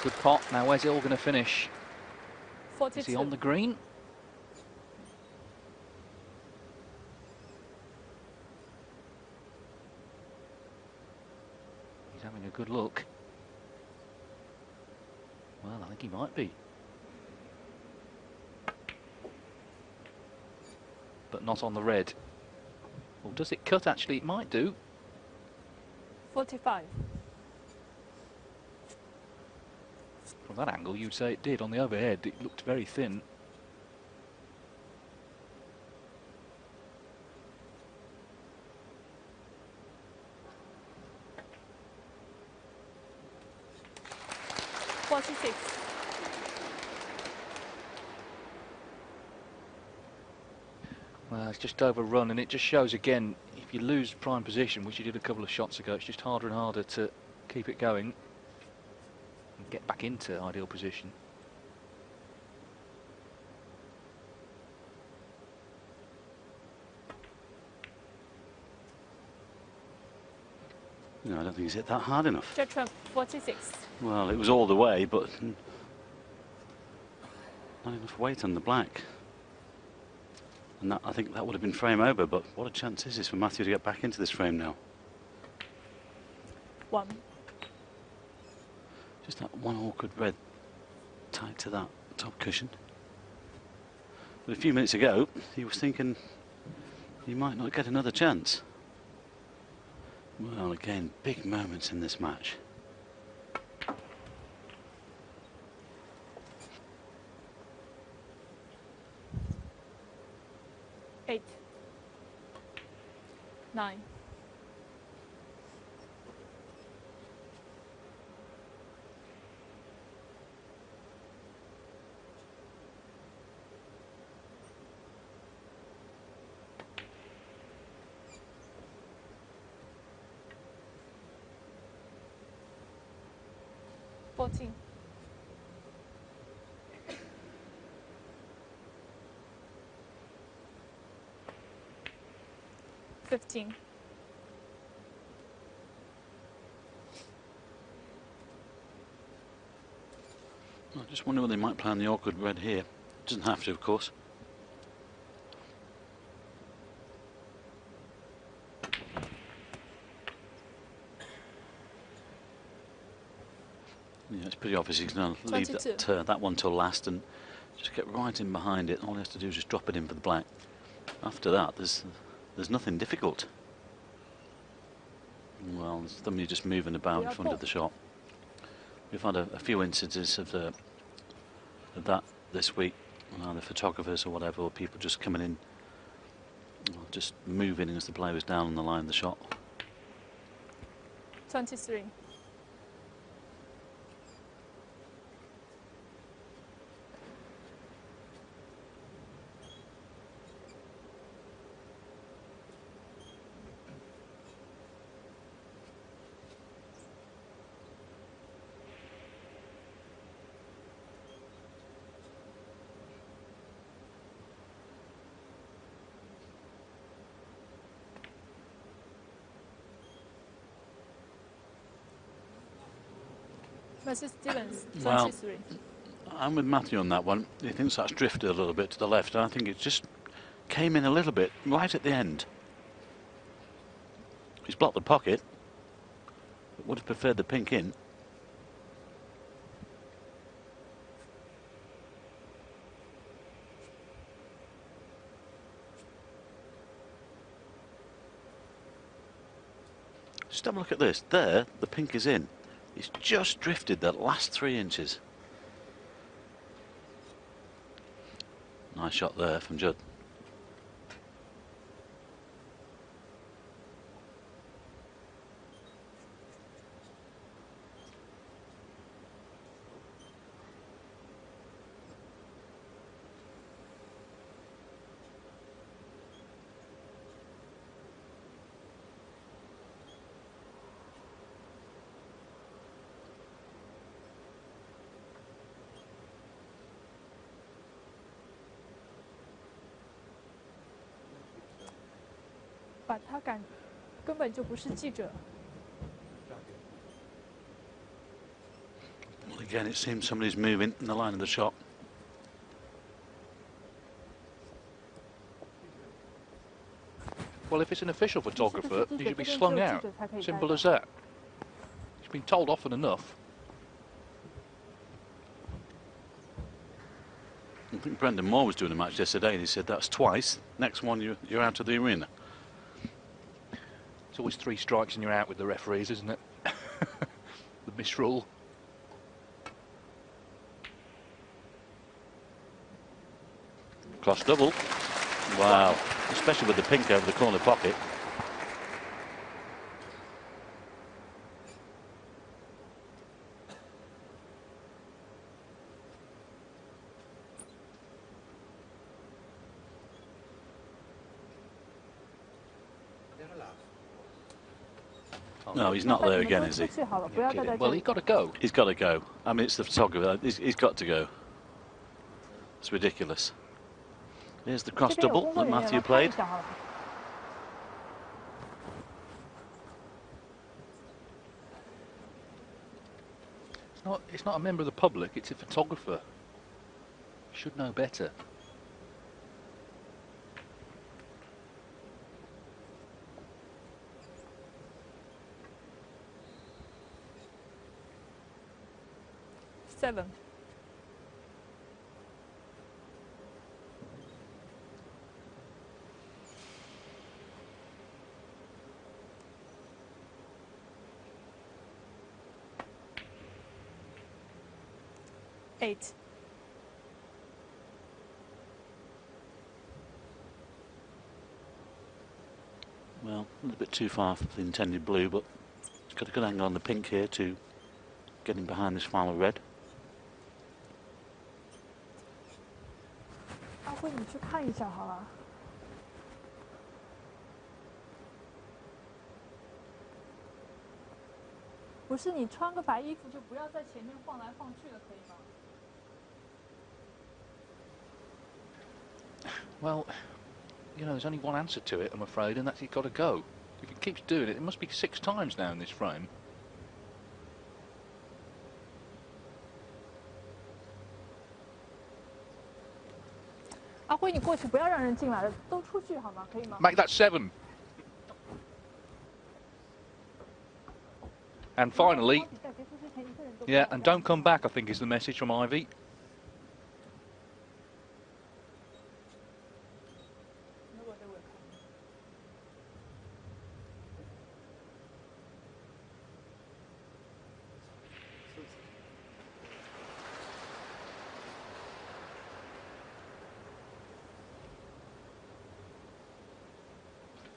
Good pot. Now where's it all going to finish? 42. Is he on the green? He's having a good look. Well, I think he might be. But not on the red. Well, does it cut actually? It might do. 45. From that angle, you'd say it did. On the overhead, it looked very thin. $46. Well, it's just overrun, and it just shows again, if you lose prime position, which you did a couple of shots ago, it's just harder and harder to keep it going and get back into ideal position. No, I don't think he's hit that hard enough. J.Trump, 46. Well, it was all the way, but not enough weight on the black. And that, I think that would have been frame over, but what a chance is this for Matthew to get back into this frame now. 1. Just that one awkward red tied to that top cushion. But a few minutes ago, he was thinking he might not get another chance. Well, again, big moments in this match. $8. 9. $14. 15. I just wonder whether they might play on the awkward red here. Doesn't have to, of course. Yeah, it's pretty obvious he's going to leave that one till last and just get right in behind it. All he has to do is just drop it in for the black. After that, there's nothing difficult. Well, there's somebody just moving about in front of the shot. We've had a few instances of that this week, either photographers or whatever, or people just coming in, just moving as the player was down on the line of the shot. 23. M.Stevens, 23. Well, I'm with Matthew on that one. He thinks that's drifted a little bit to the left, and I think it just came in a little bit right at the end. He's blocked the pocket, but would have preferred the pink in. Just have a look at this. There, the pink is in. He's just drifted that last 3 inches. Nice shot there from Judd.把他感根本就不是记者。 Well, again, it seems somebody's moving in the line of the shot. Well, if it's an official photographer, he should be slung out. Simple as that. He's been told often enough. I think Brendan Moore was doing a match yesterday and he said that's twice. Next one you're out of the arena. It's always 3 strikes and you're out with the referees, isn't it? The misrule. Cross double. Wow. Especially with the pink over the corner pocket. No, he's not there again, is he? Well, he's got to go. He's got to go. I mean, it's the photographer. He's got to go. It's ridiculous. Here's the cross double that Matthew played. It's not a member of the public, it's a photographer. Should know better. Seven. Eight. Well, a little bit too far for the intended blue, but it's got a good angle on the pink here to getting behind this final red. 阿辉，你去看一下好了。不是你穿个白衣服就不要在前面晃来晃去的，可以吗？ Well, you know, there's only one answer to it, I'm afraid, and that's he's got to go. If he keeps doing it, it must be 6 times now in this frame. Make that 7. And finally, yeah, and don't come back, I think is the message from Ivy.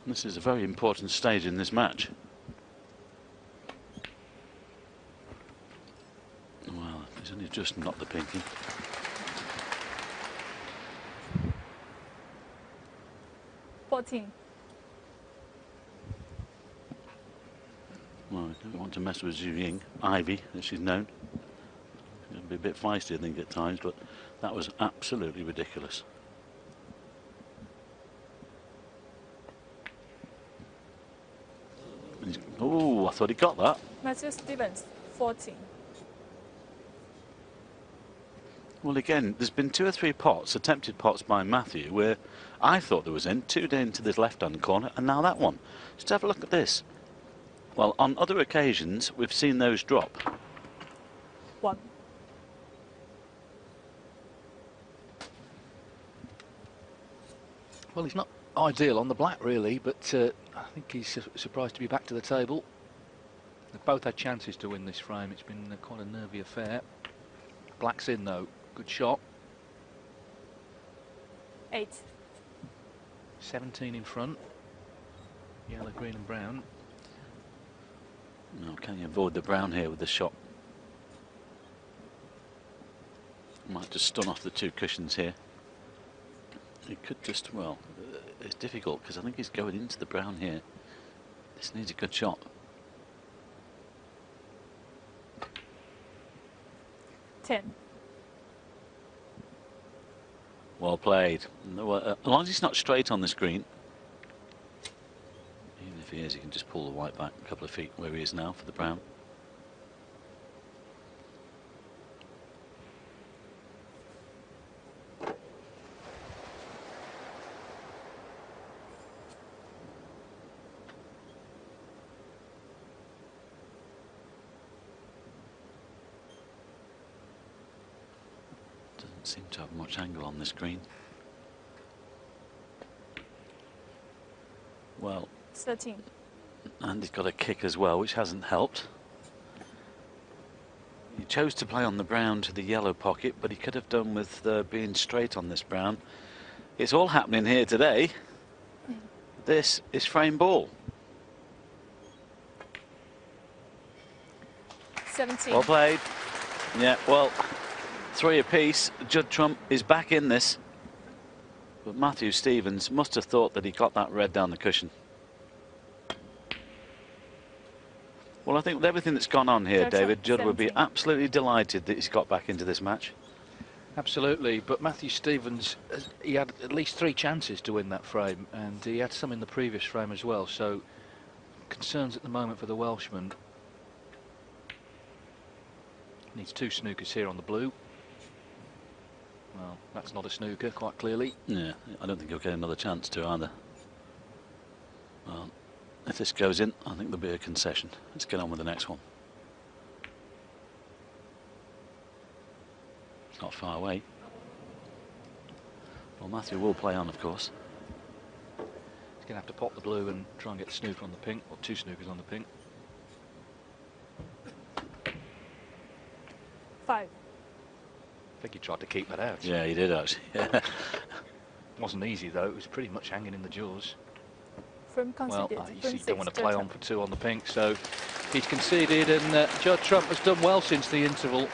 This is a very important stage in this match. Well, he's only just knocked the pinky. Well, I don't want to mess with Zhu Ying, Ivy, as she's known. She's going to be a bit feisty, I think, at times, but that was absolutely ridiculous. Oh, I thought he got that. M.Stevens, 14. Well, again, there's been 2 or 3 pots, attempted pots by Matthew, where I thought there was in, 2 down to this left-hand corner, and now that one. Just have a look at this. Well, on other occasions, we've seen those drop. 1. Well, he's not ideal on the black, really, but I think he's surprised to be back to the table. They've both had chances to win this frame. It's been quite a nervy affair. Black's in, though. Good shot. 8. 17 in front. Yellow, green and brown. No, can you avoid the brown here with the shot? Might just stun off the 2 cushions here. He could just, well, it's difficult because I think he's going into the brown here. This needs a good shot. 10. Well played. As long as he's not straight on the screen. Even if he is, he can just pull the white back a couple of feet where he is now for the brown. Seem to have much angle on this green. Well, 13. and he's got a kick as well, which hasn't helped. He chose to play on the brown to the yellow pocket, but he could have done with being straight on this brown. It's all happening here today. This is frame ball. 17. Well played. Yeah, well, 3 apiece. J.Trump is back in this. But Matthew Stevens must have thought that he got that red down the cushion. Well, I think with everything that's gone on here, David, Judd would be absolutely delighted that he's got back into this match. Absolutely, but Matthew Stevens, he had at least 3 chances to win that frame, and he had some in the previous frame as well, so concerns at the moment for the Welshman. Needs 2 snookers here on the blue. Well, that's not a snooker, quite clearly. Yeah, I don't think he'll get another chance to either. Well, if this goes in, I think there'll be a concession. Let's get on with the next one. It's not far away. Well, Matthew will play on, of course. He's going to have to pop the blue and try and get the snooker on the pink, or 2 snookers on the pink. 5. I think he tried to keep that out. Yeah, he did actually. Yeah. Wasn't easy though, it was pretty much hanging in the jaws. From Well, conceded. you see, you don't want to play on for 2 on the pink, so he's conceded, and J.Trump has done well since the interval.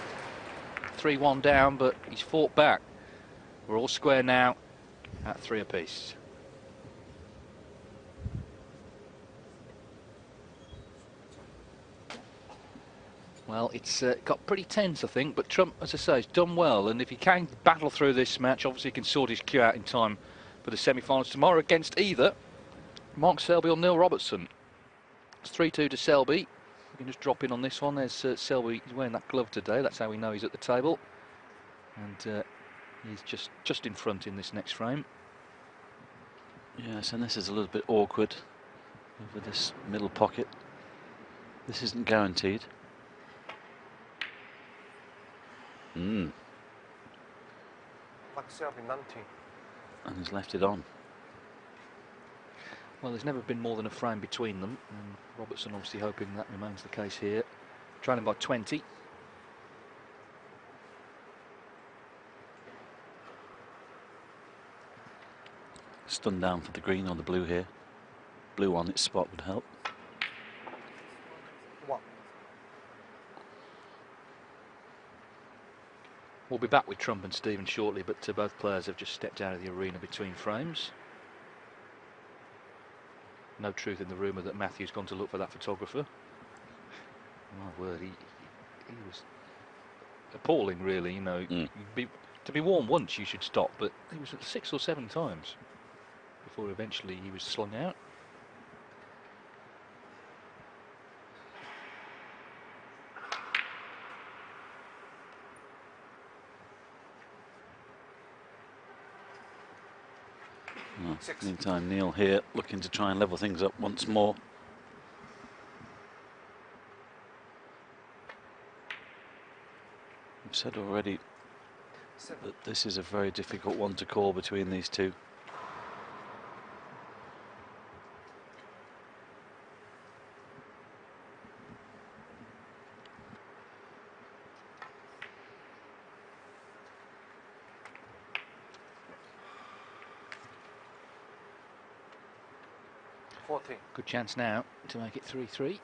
3-1 down, but he's fought back. We're all square now at 3 apiece. Well, it's got pretty tense, I think, but Trump, as I say, has done well, and if he can battle through this match, obviously he can sort his cue out in time for the semi-finals tomorrow against either Mark Selby or Neil Robertson. It's 3-2 to Selby. We can just drop in on this one. There's Selby. He's wearing that glove today. That's how we know he's at the table. And he's just in front in this next frame. Yes, and this is a little bit awkward over this middle pocket. This isn't guaranteed. Like Selby 19. And he's left it on. Well, there's never been more than a frame between them, and Robertson obviously hoping that remains the case here. Trailing by 20. Stun down for the green or the blue here. Blue on its spot would help. What? We'll be back with Trump and Stevens shortly, but both players have just stepped out of the arena between frames. No truth in the rumour that Matthew's gone to look for that photographer. My word, he was appalling, really. You know, to be warned once you should stop, but he was 6 or 7 times before eventually he was slung out. Well, meantime, Neil here looking to try and level things up once more. I've said already that this is a very difficult one to call between these two. Good chance now to make it 3-3.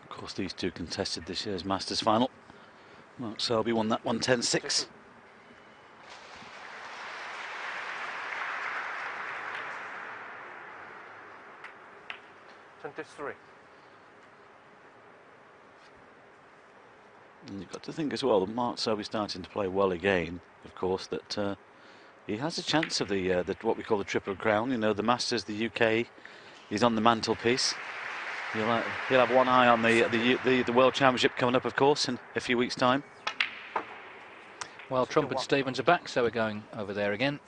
Of course, these two contested this year's Masters final. Mark Selby won that one 10-6. And you've got to think as well that Mark Selby's starting to play well again. Of course, that he has a chance of the what we call the Triple Crown. You know, the Masters, the UK. He's on the mantelpiece. He'll have one eye on the World Championship coming up, of course, in a few weeks' time. Well, Trump and Stevens are back, so we're going over there again.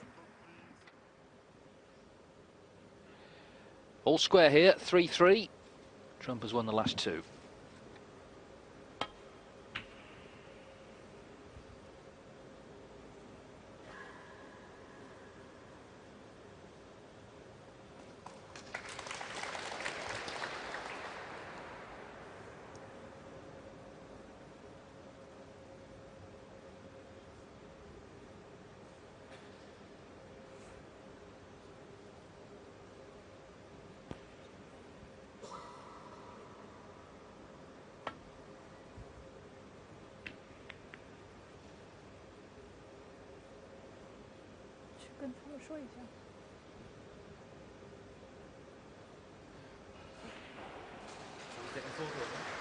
All square here, 3-3. Trump has won the last 2.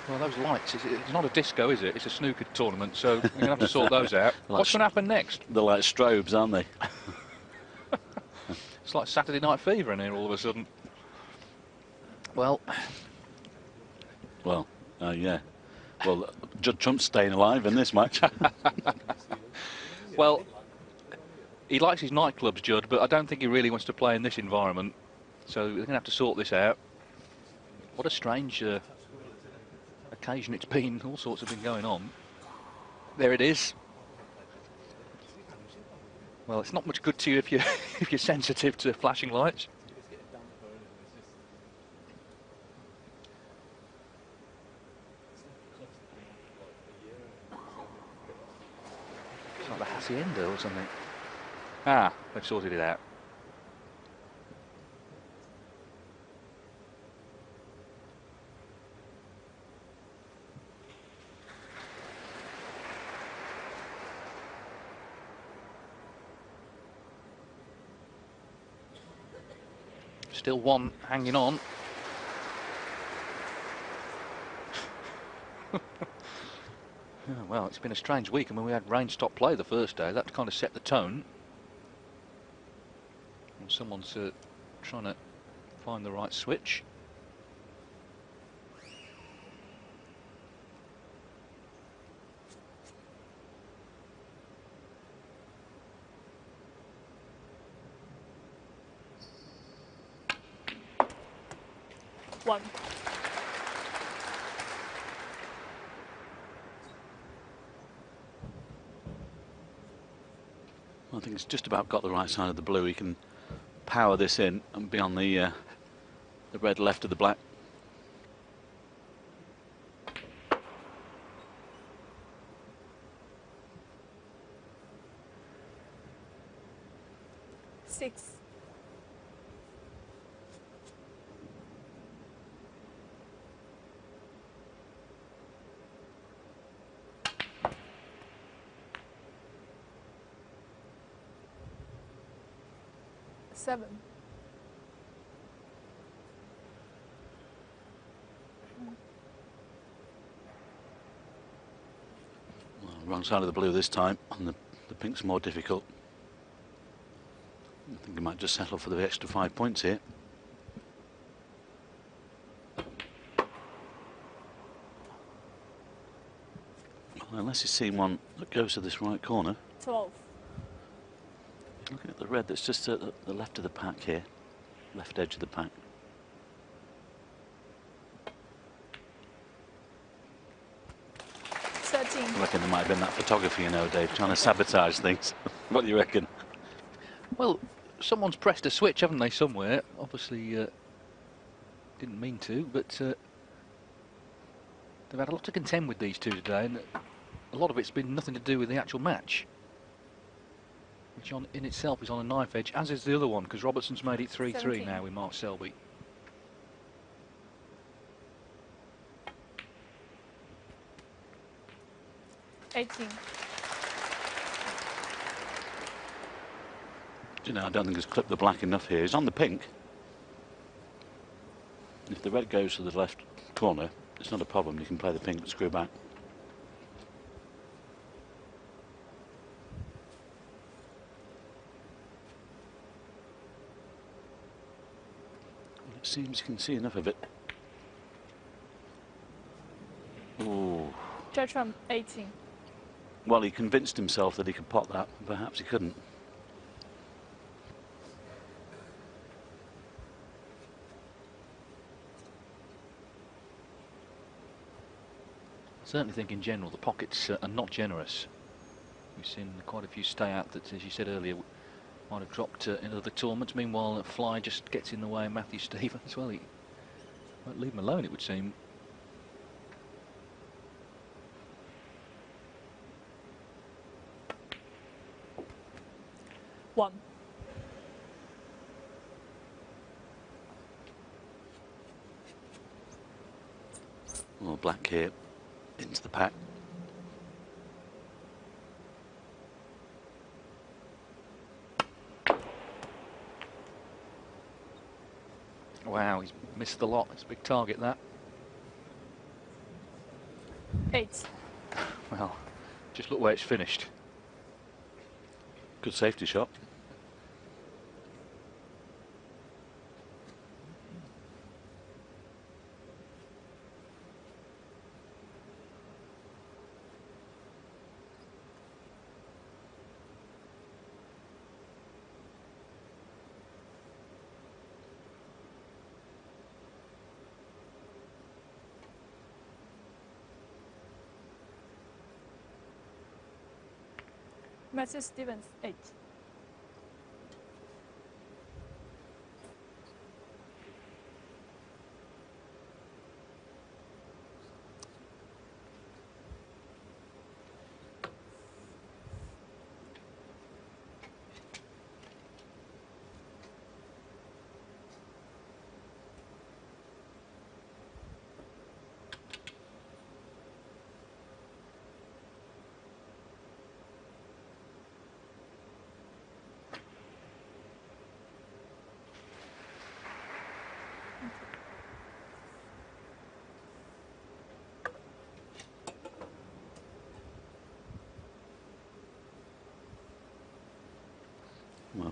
Well, those lights, it's not a disco, is it? It's a snooker tournament, so we're going to have to sort those out. What's going to happen next? They're like strobes, aren't they? It's like Saturday Night Fever in here all of a sudden. Well, yeah. Well, Judd Trump's staying alive in this match. Well, he likes his nightclubs, Judd, but I don't think he really wants to play in this environment. So we're going to have to sort this out. What a strange occasion it's been. All sorts have been going on. There it is. Well, it's not much good to you if you're sensitive to flashing lights. It's like the Hacienda or something. Ah, they've sorted it out. Still one hanging on. Yeah, well, it's been a strange week. I mean, we had rain stop play the first day. That kind of set the tone. And someone's trying to find the right switch. One. I think it's just about got the right side of the blue. He can power this in and be on the red left of the black. Six. Seven. Well, wrong side of the blue this time, and the pink's more difficult. I think he might just settle for the extra 5 points here. Well, unless he's seen one that goes to this right corner. 12. Looking at the red that's just at the left of the pack here, left edge of the pack. I reckon there might have been that photographer, you know, Dave, trying to sabotage things. What do you reckon? Well, someone's pressed a switch, haven't they, somewhere? Obviously, didn't mean to, but they've had a lot to contend with, these two today, and a lot of it's been nothing to do with the actual match, which in itself is on a knife edge, as is the other one, because Robertson's made it 3-3 now with Mark Selby. You know, I don't think he's clipped the black enough here. He's on the pink. If the red goes to the left corner, it's not a problem. You can play the pink but screw back. It seems you can see enough of it. Ooh. J.Trump 18. Well, he convinced himself that he could pot that. Perhaps he couldn't. I certainly think in general the pockets are not generous. We've seen quite a few stay out that, as you said earlier, might have dropped in other tournaments. Meanwhile, Fly just gets in the way of Matthew Stevens. Well, he won't leave him alone, it would seem. One. Well, black here into the pack. Wow, he's missed the lot. It's a big target, that. 8. Well, just look where it's finished. Good safety shot. M.Stevens 8.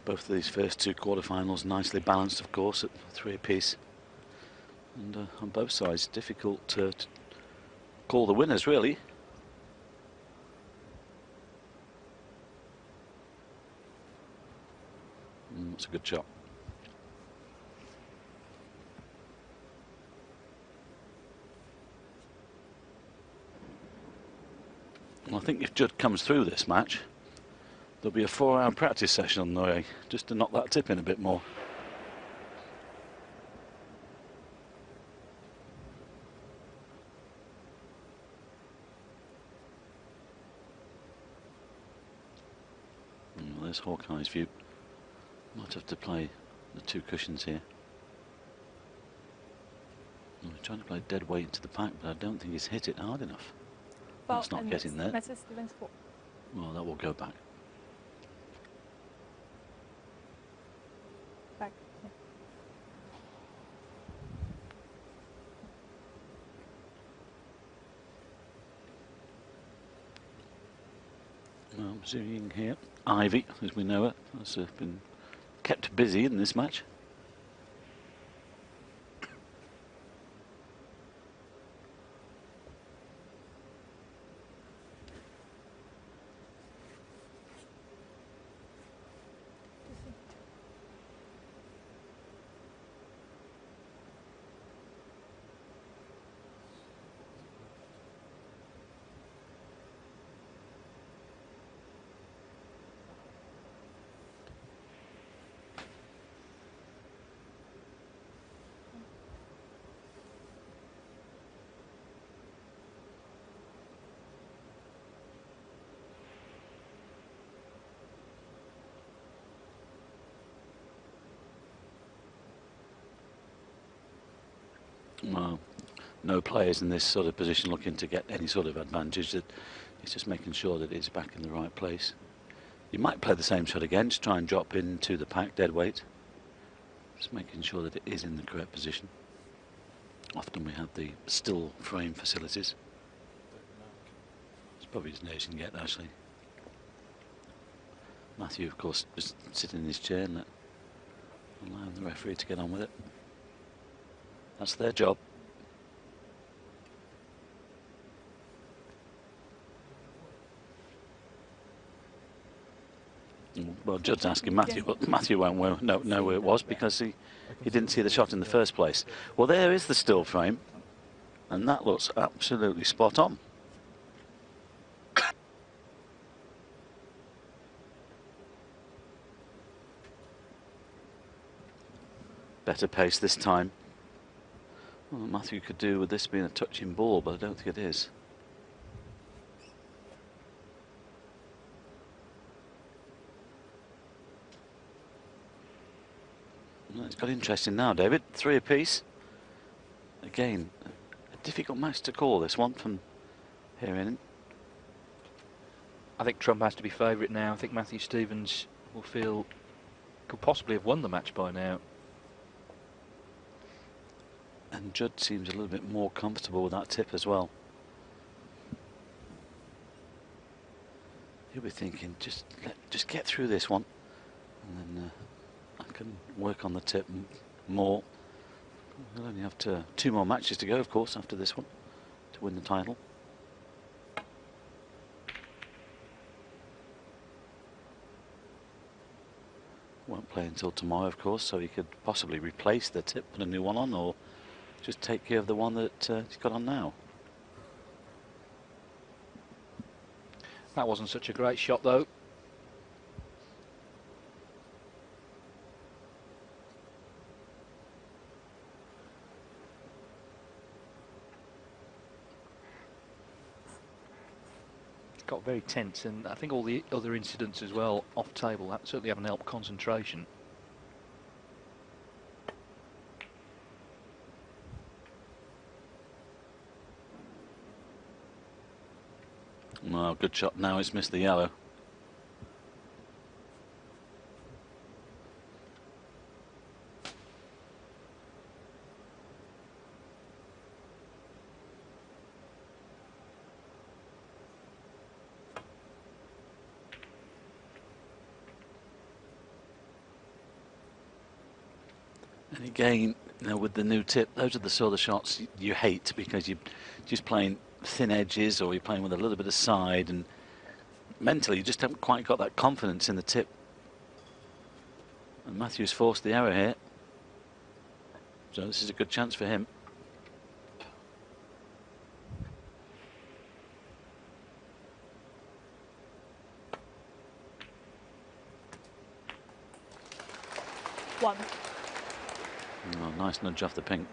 Both of these first two quarterfinals nicely balanced, of course, at 3 apiece. And on both sides, difficult to call the winners, really. That's a good shot. Well, I think if Judd comes through this match, there'll be a 4-hour practice session on the way, just to knock that tip in a bit more. Well, there's Hawkeye's view. Might have to play the 2 cushions here. He's trying to play dead weight into the pack, but I don't think he's hit it hard enough. That's not getting there. M.Stevens 4. Well, that will go back. Back. Yeah. Well, zooming here. Ivy, as we know it, has been kept busy in this match. Well, no players in this sort of position looking to get any sort of advantage. That it's just making sure that it's back in the right place. You might play the same shot again, just try and drop into the pack dead weight. Just making sure that it is in the correct position. Often we have the still frame facilities. It's probably as near as you can get, actually. Matthew, of course, just sitting in his chair and allowing the referee to get on with it. That's their job. Well, Judd's asking Matthew, but Matthew won't know where it was because he didn't see the shot in the first place. Well, there is the still frame, and that looks absolutely spot on. Better pace this time. Well, Matthew could do with this being a touching ball, but I don't think it is. Well, it's got interesting now, David. 3 apiece. Again, a difficult match to call, this one, from here in. I think Trump has to be favourite now. I think Matthew Stevens will feel could possibly have won the match by now. And Judd seems a little bit more comfortable with that tip as well. He'll be thinking, just get through this one, and then I can work on the tip more. We'll only have 2 more matches to go, of course, after this one to win the title. Won't play until tomorrow, of course, so he could possibly replace the tip, put a new one on, or just take care of the one that he's got on now. That wasn't such a great shot, though. It got very tense, and I think all the other incidents as well off table that certainly haven't helped concentration. Well, good shot now, it's missed the yellow. And again, you know, with the new tip, those are the sort of shots you hate because you're just playing thin edges or you're playing with a little bit of side, and mentally you just haven't quite got that confidence in the tip. And Matthew's forced the error here, so this is a good chance for him. One. Oh, nice nudge off the pink.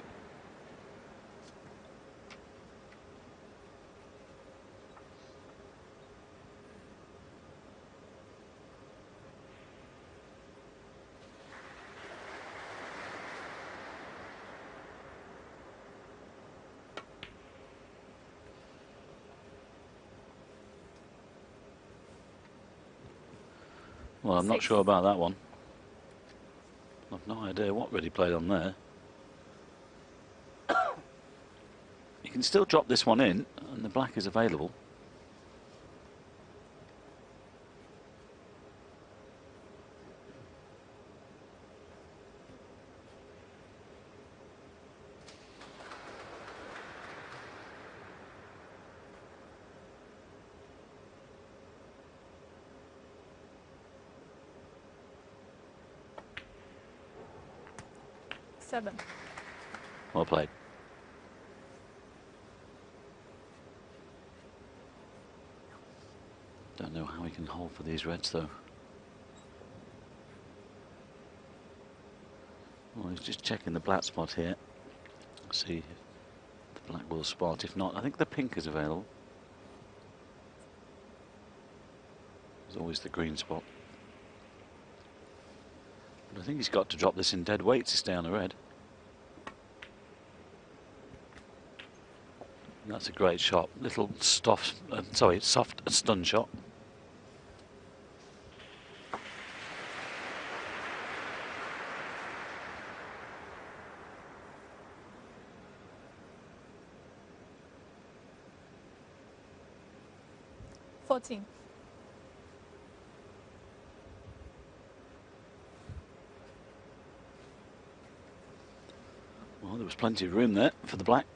Well, I'm not 6. sure about that one. I've no idea what really played on there. You can still drop this one in, and the black is available. Seven. Well played. Don't know how he can hold for these reds though. Well, he's just checking the black spot here. See if the black will spot. If not, I think the pink is available. There's always the green spot. But I think he's got to drop this in dead weight to stay on the red. That's a great shot. Little soft stun shot. Fourteen. Well, there was plenty of room there for the black.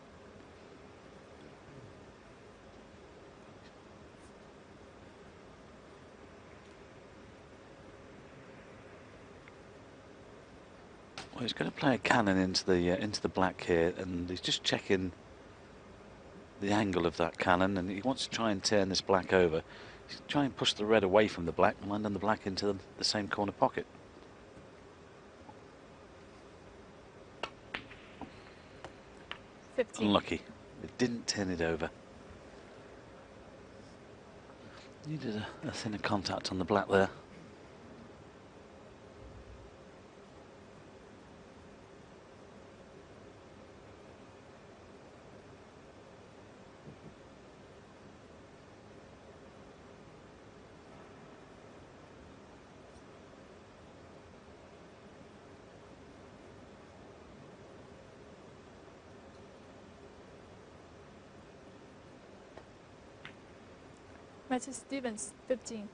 Well, he's going to play a cannon into the black here, and he's just checking the angle of that cannon, and he wants to try and turn this black over. He's trying to push the red away from the black and land on the black into the same corner pocket. Unlucky. It didn't turn it over. Needed a thinner contact on the black there. M.Stevens, 15.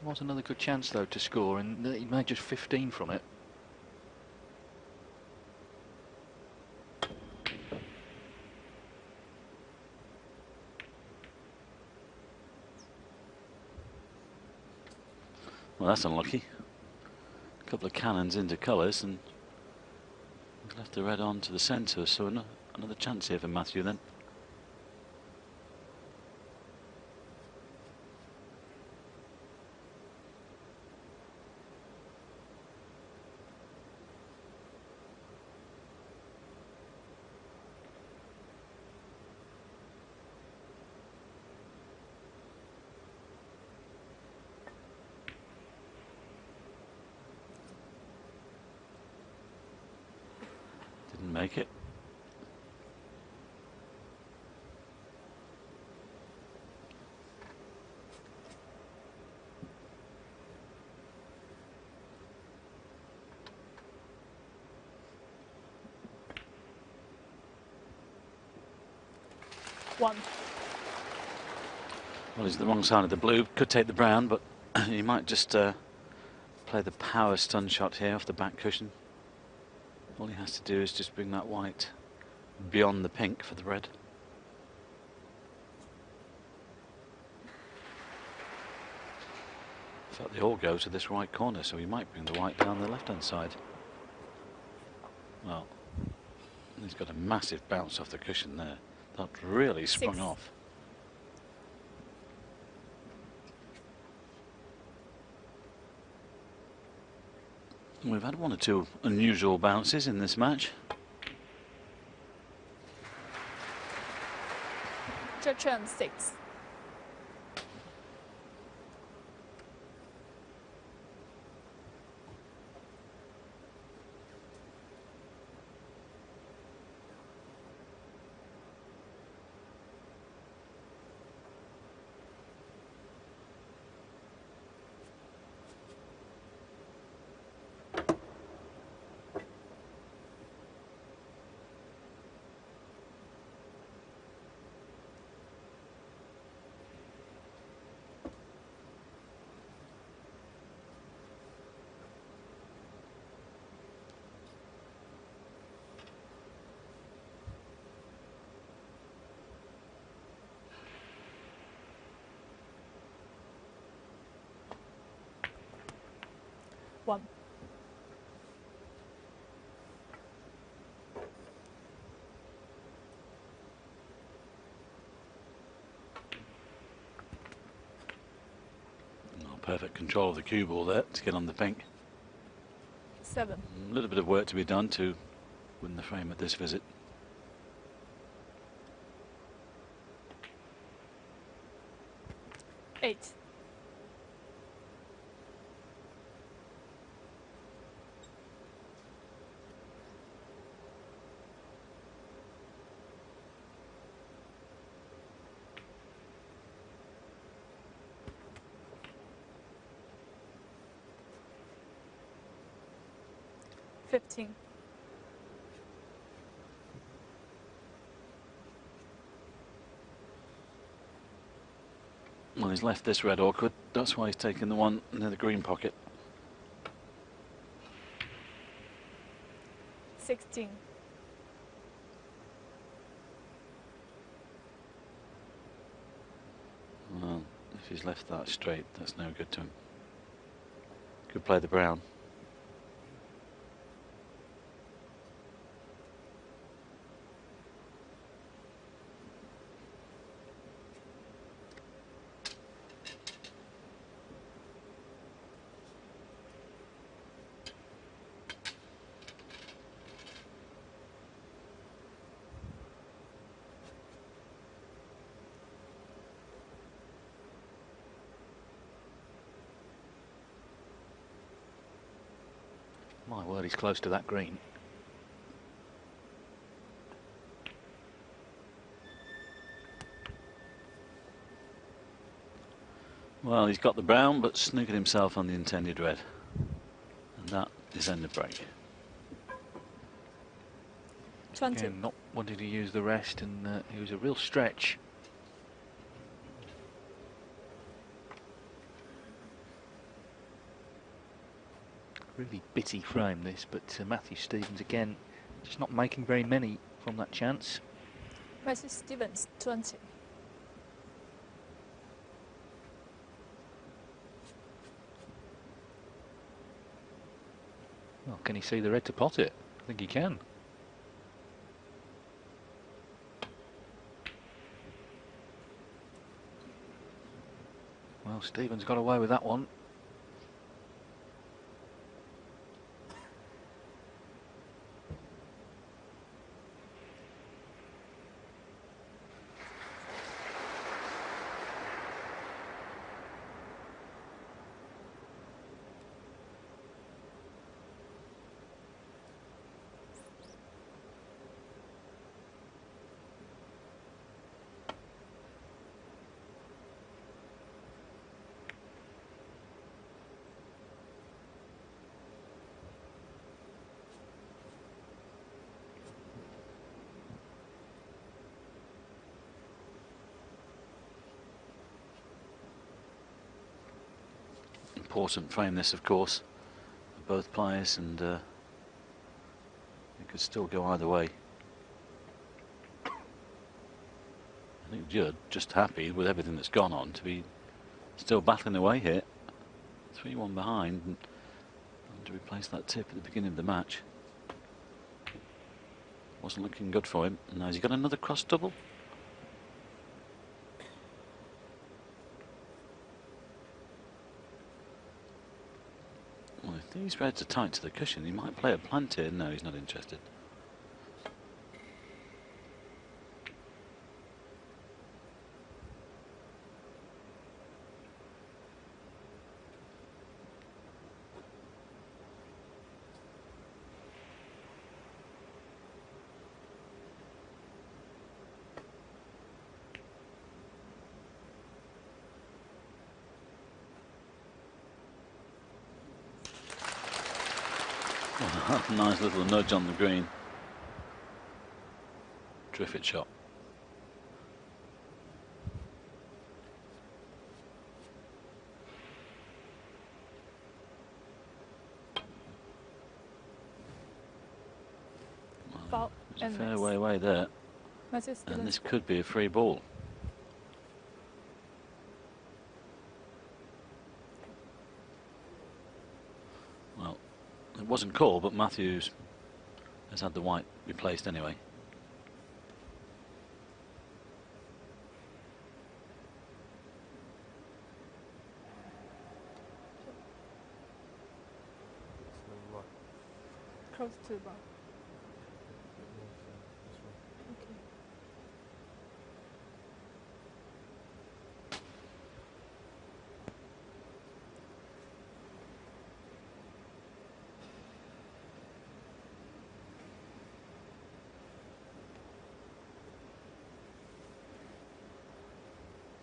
Was another good chance though to score, and he made just 15 from it. Well, that's unlucky. A couple of cannons into colours, and left the red on to the centre, so another chance here for Matthew then. Didn't make it. One. Well, he's the wrong side of the blue. Could take the brown, but he might just play the power stun shot here off the back cushion. All he has to do is just bring that white beyond the pink for the red. In fact, they all go to this right corner, so he might bring the white down the left-hand side. Well, he's got a massive bounce off the cushion there. That really sprung off. We've had one or two unusual bounces in this match. J.Trump 6. One. Perfect control of the cue ball there to get on the pink. 7. A little bit of work to be done to win the frame at this visit. 8. $15. Well, he's left this red awkward. That's why he's taken the one near the green pocket. 16. Well, if he's left that straight, that's no good to him. Could play the brown. My word, he's close to that green. Well, he's got the brown, but snookered himself on the intended red. And that is end of break. 20. Again, not wanting to use the rest, and it was a real stretch. Really bitty frame this, but Matthew Stevens again just not making very many from that chance. Matthew Stevens 20. Well, can he see the red to pot it? I think he can. Well, Stevens got away with that one. important frame this, of course, for both players, and it could still go either way. I think Judd just happy with everything that's gone on to be still battling away here. 3-1 behind, and to replace that tip at the beginning of the match wasn't looking good for him. Now has he got another cross double? Well, if these reds are tight to the cushion, he might play a plant here. No, he's not interested. Nice little nudge on the green. Terrific shot. Fault. There's a fair way away there, and this could be a free ball. Well, it wasn't called, but Matthews has had the white replaced anyway. Close to the bar. Okay.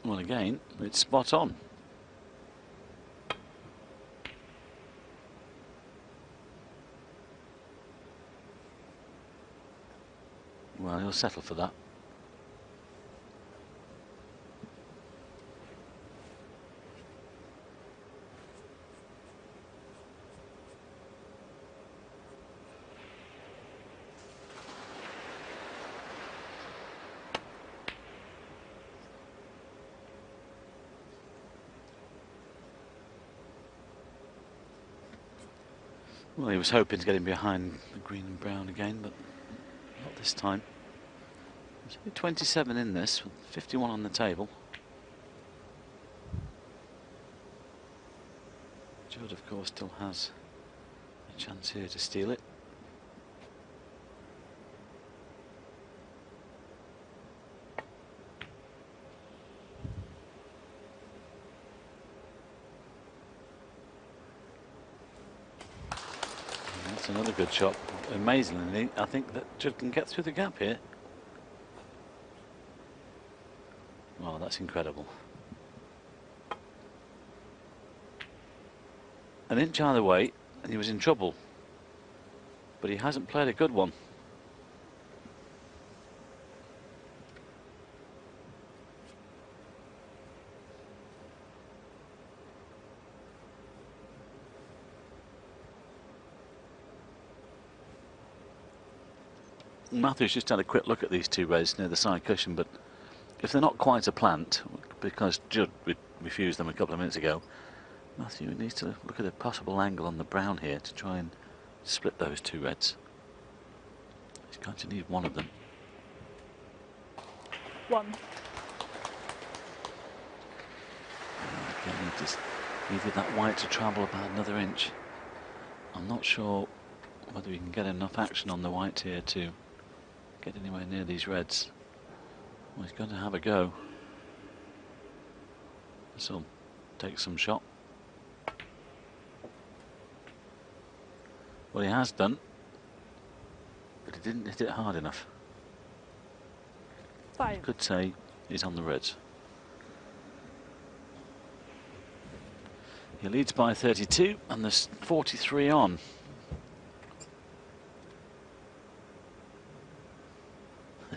Well, again, it's spot on. Well, he'll settle for that. Well, he was hoping to get him behind the green and brown again, but not this time. There's only 27 in this, with 51 on the table. Judd, of course, still has a chance here to steal it. And that's another good shot. Amazingly, I think that Judd can get through the gap here. Oh, that's incredible. An inch either way, and he was in trouble. But he hasn't played a good one. Matthews just had a quick look at these two reds near the side cushion, but if they're not quite a plant, because Judd refused them a couple of minutes ago, Matthew needs to look at a possible angle on the brown here to try and split those two reds. He's going to need one of them. One. Again, he just needed that white to travel about another inch. I'm not sure whether he can get enough action on the white here to get anywhere near these reds. Well, he's going to have a go. This will take some shot. Well, he has done, but he didn't hit it hard enough. 5. Could say he's on the reds. He leads by 32, and there's 43 on.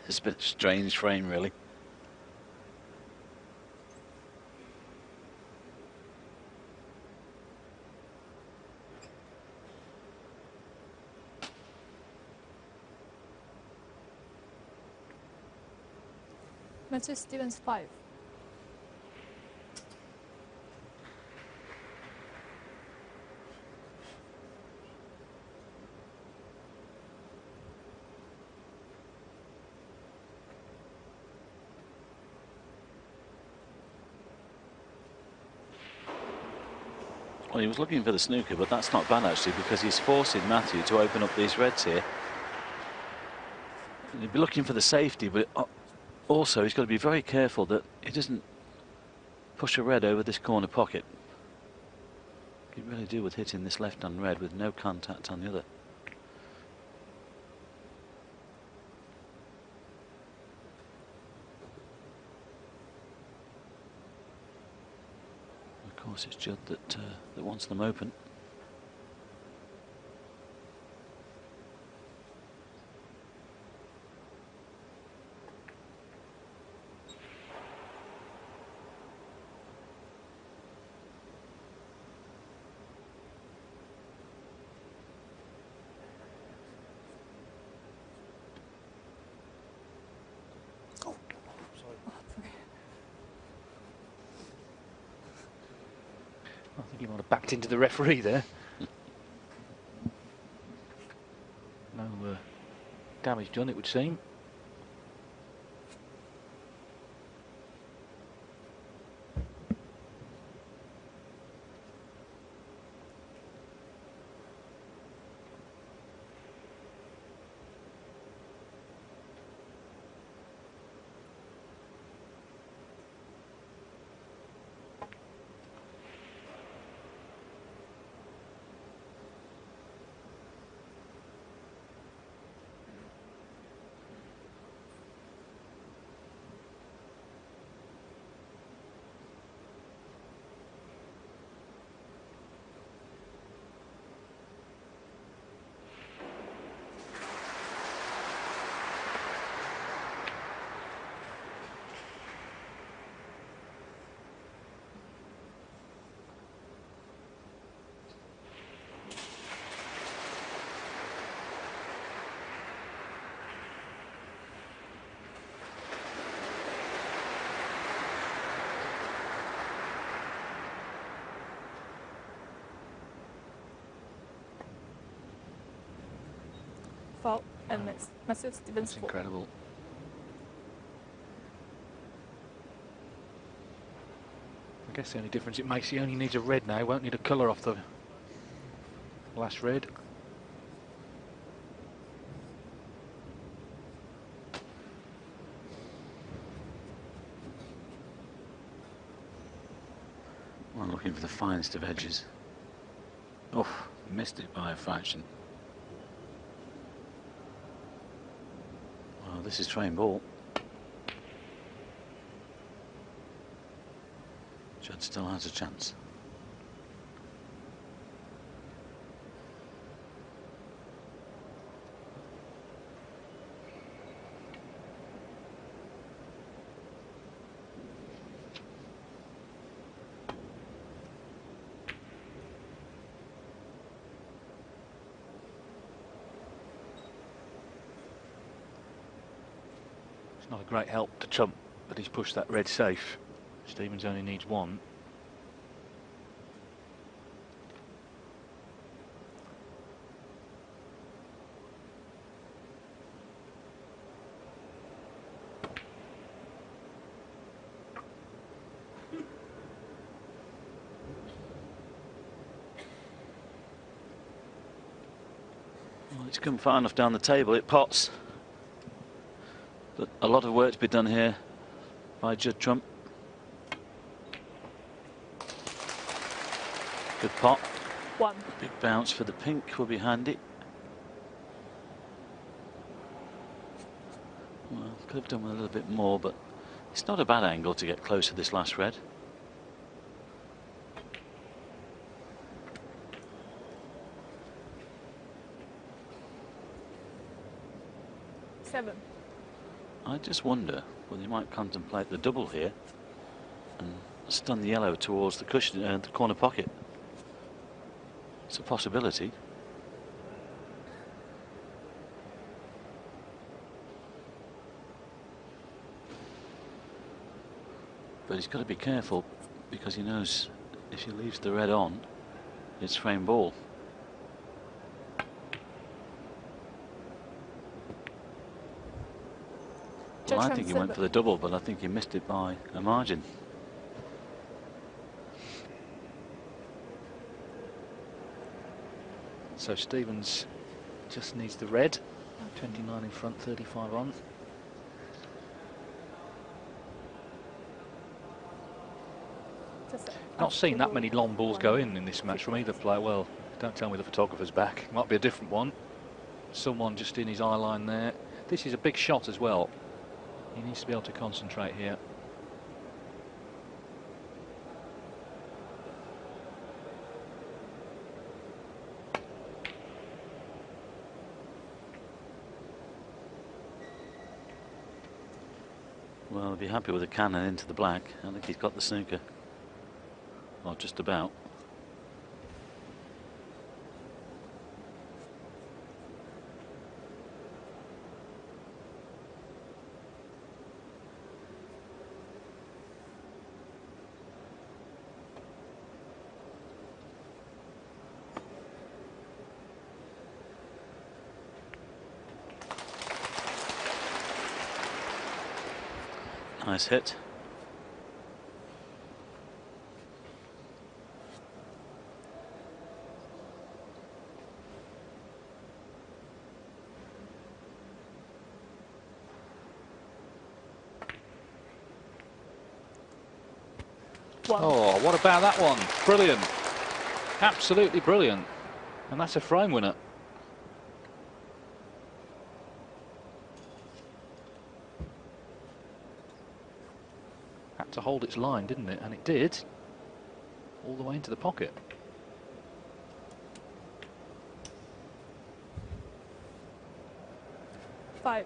It's been a strange frame, really. M.Stevens 5. Well, he was looking for the snooker, but that's not bad actually, because he's forcing Matthew to open up these reds here. And he'd be looking for the safety, but also he's got to be very careful that he doesn't push a red over this corner pocket. He really do with hitting this left-hand red with no contact on the other. Of course, it's Judd that wants them open. I think he might have backed into the referee there. No damage done, it would seem. Fault and M.Stevens That's 4. incredible. I guess the only difference it makes, he only needs a red now, won't need a colour off the last red. Well, looking for the finest of edges. Oh, missed it by a fraction. Well, this is train ball. Judd still has a chance. It's not a great help to Trump, but he's pushed that red safe. Stevens only needs one. Well, it's come far enough down the table, it pots. But a lot of work to be done here by Judd Trump. Good pot. 1. Big bounce for the pink will be handy. Well, could have done with a little bit more, but it's not a bad angle to get close to this last red. I just wonder whether you might contemplate the double here and stun the yellow towards the cushion, the corner pocket. It's a possibility. But he's got to be careful because he knows if he leaves the red on, it's frame ball. Well, I think he went for the double, but I think he missed it by a margin. So Stevens just needs the red. 29 in front, 35 on. Not seen that many long balls go in this match from either player. Well, don't tell me the photographer's back. Might be a different one. Someone just in his eye line there. This is a big shot as well. He needs to be able to concentrate here. Well, I'll be happy with a cannon into the black. I think he's got the snooker. Or just about. Nice hit. Oh, what about that one? Brilliant. Absolutely brilliant. And that's a frame winner. Had to hold its line, didn't it? And it did. All the way into the pocket. Five.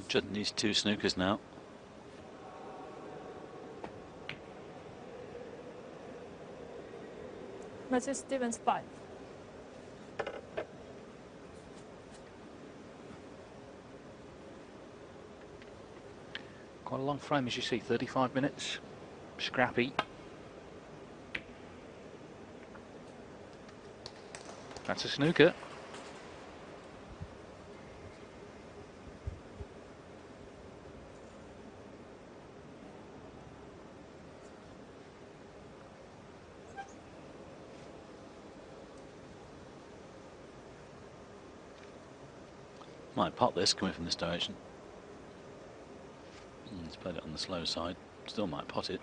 Judd needs 2 snookers now. M.Stevens 5. Quite a long frame, as you see, 35 minutes. Scrappy. That's a snooker. Might pot this coming from this direction. He's played it on the slow side. Still might pot it.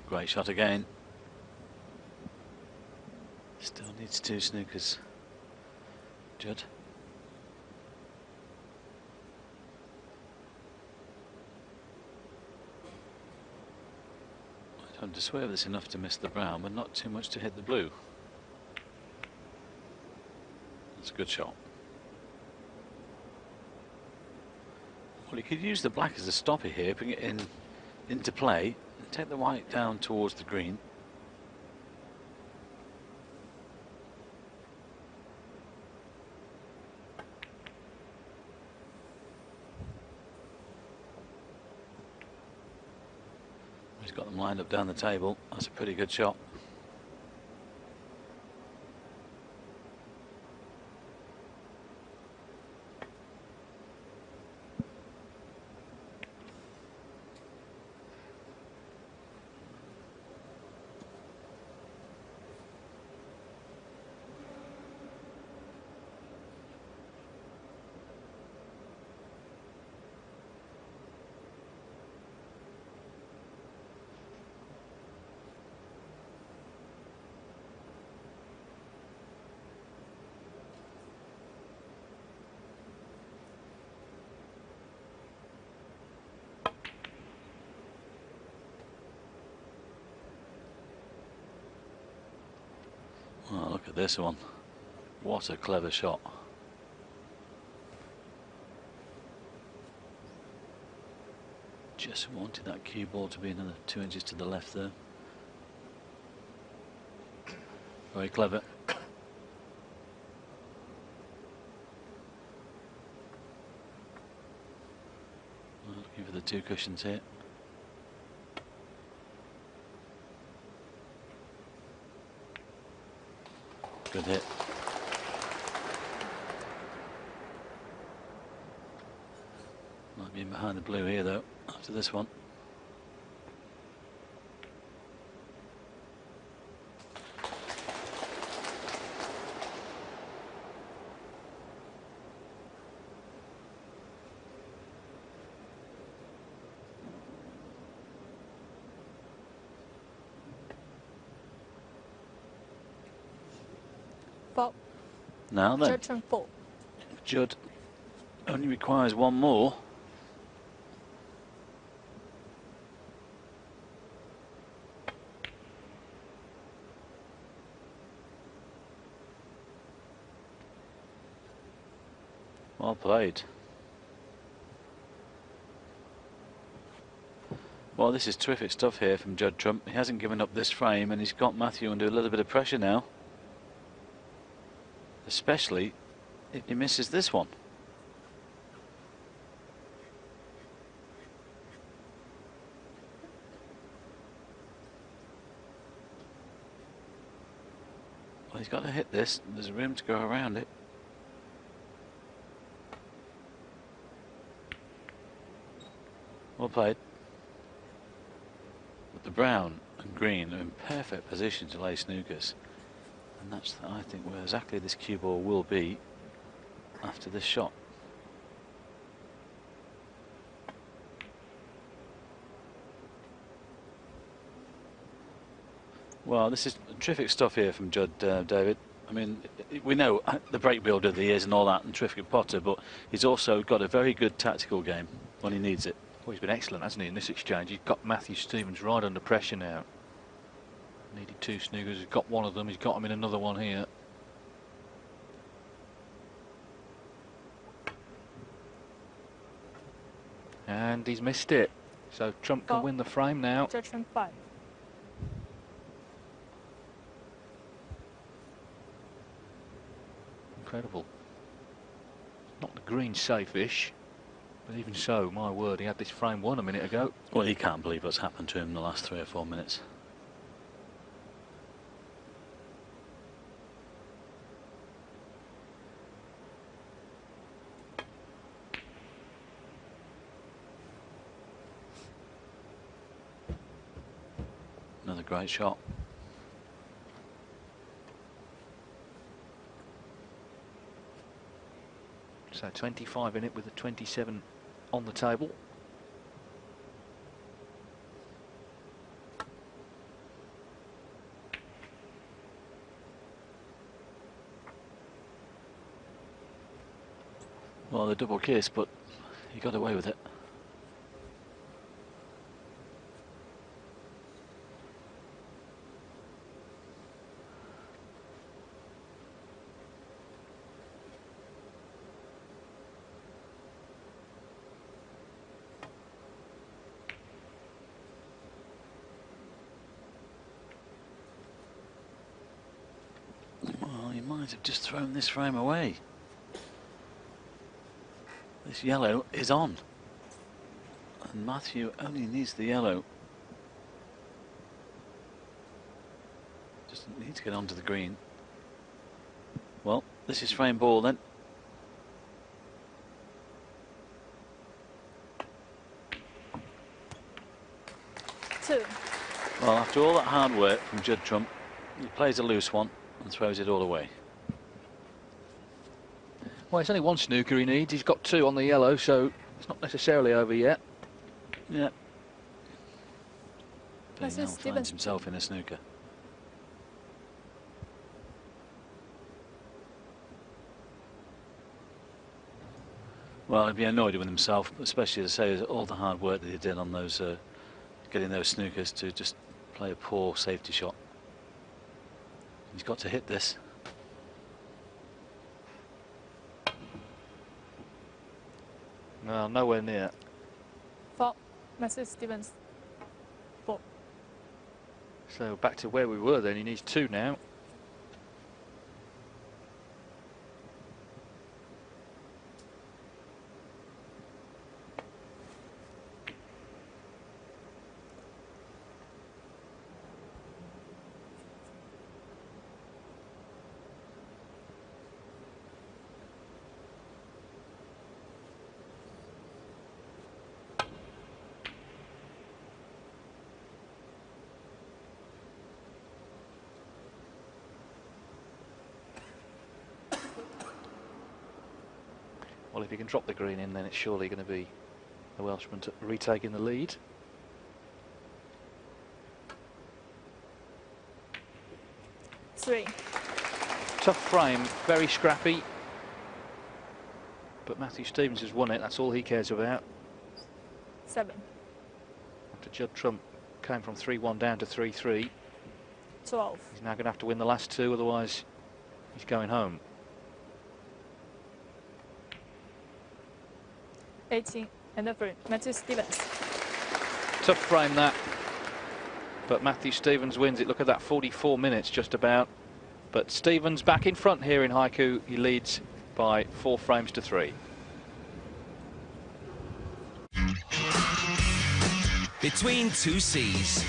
Great shot again. Still needs 2 snookers. Judd. I don't swear there's enough to miss the brown, but not too much to hit the blue. That's a good shot. Well, he could use the black as a stopper here, bring it into play, and take the white down towards the green. He's got them lined up down the table. That's a pretty good shot. this one. What a clever shot. Just wanted that cue ball to be another 2 inches to the left there. Very clever. Looking for the 2 cushions here. Good hit. Might be in behind the blue here though, after this one. Fault. Now then, J.Trump fault. Judd only requires 1 more. Well played. Well, this is terrific stuff here from J.Trump. He hasn't given up this frame, and he's got Matthew under a little bit of pressure now. Especially if he misses this one. Well, he's got to hit this. There's room to go around it. Well played. But the brown and green are in perfect position to lay snookers. And that's, I think, where exactly this cue ball will be after this shot. Well, this is terrific stuff here from Judd, David. I mean, we know the break builder he is and all that, and terrific potter, but he's also got a very good tactical game when he needs it. Well, he's been excellent, hasn't he, in this exchange? He's got M.Stevens right under pressure now. Needed 2 snookers, he's got 1 of them, he's got him in another one here. And he's missed it. So Trump can win the frame now. J.Trump 5. Incredible. Not the green safe-ish, but even so, my word, he had this frame won a minute ago. Well, he can't believe what's happened to him in the last 3 or 4 minutes. Another great shot. So 25 in it with a 27 on the table. Well, the double kiss, but he got away with it. Well, he might have just thrown this frame away. This yellow is on. And Matthew only needs the yellow. Just needs to get onto the green. Well, this is frame ball then. Two. Well, after all that hard work from J.Trump, he plays a loose one and throws it all away. Well, it's only 1 snooker he needs. He's got 2 on the yellow, so it's not necessarily over yet. Yeah. But This he now is finds Stevens. himself in a snooker. Well, he'd be annoyed with himself, especially as I say, all the hard work that he did on those, getting those snookers to just play a poor safety shot. He's got to hit this. Well, nowhere near. 4. M.Stevens. 4. So back to where we were then. He needs 2 now. Well, if he can drop the green in, then it's surely going to be the Welshman retaking the lead. Three. Tough frame, very scrappy. But Matthew Stevens has won it, that's all he cares about. 7. After Judd Trump came from 3-1 down to 3-3. 12. He's now going to have to win the last 2, otherwise he's going home. 18. And 3. Matthew Stevens. Tough frame that. But Matthew Stevens wins it. Look at that, 44 minutes just about. But Stevens back in front here in Haikou. He leads by 4 frames to 3. Between two seas.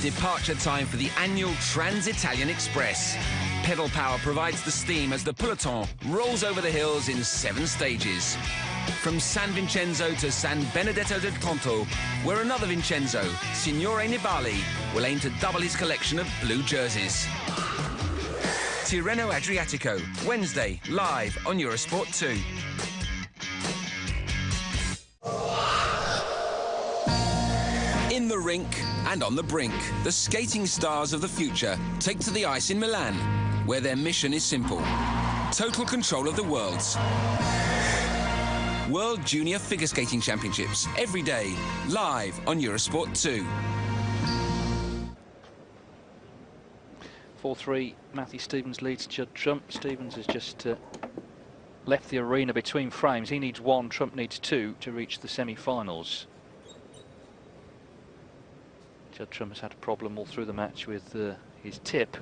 Departure time for the annual Trans-Italian Express. Pedal power provides the steam as the peloton rolls over the hills in 7 stages. From San Vincenzo to San Benedetto del Tronto, where another Vincenzo, Signore Nibali, will aim to double his collection of blue jerseys. Tirreno Adriatico, Wednesday, live on Eurosport 2. In the rink and on the brink, the skating stars of the future take to the ice in Milan, where their mission is simple: total control of the world's World Junior Figure Skating Championships, every day, live on Eurosport 2. 4-3, Matthew Stevens leads Judd Trump. Stevens has just left the arena between frames. He needs 1, Trump needs 2 to reach the semi-finals. Judd Trump has had a problem all through the match with his tip.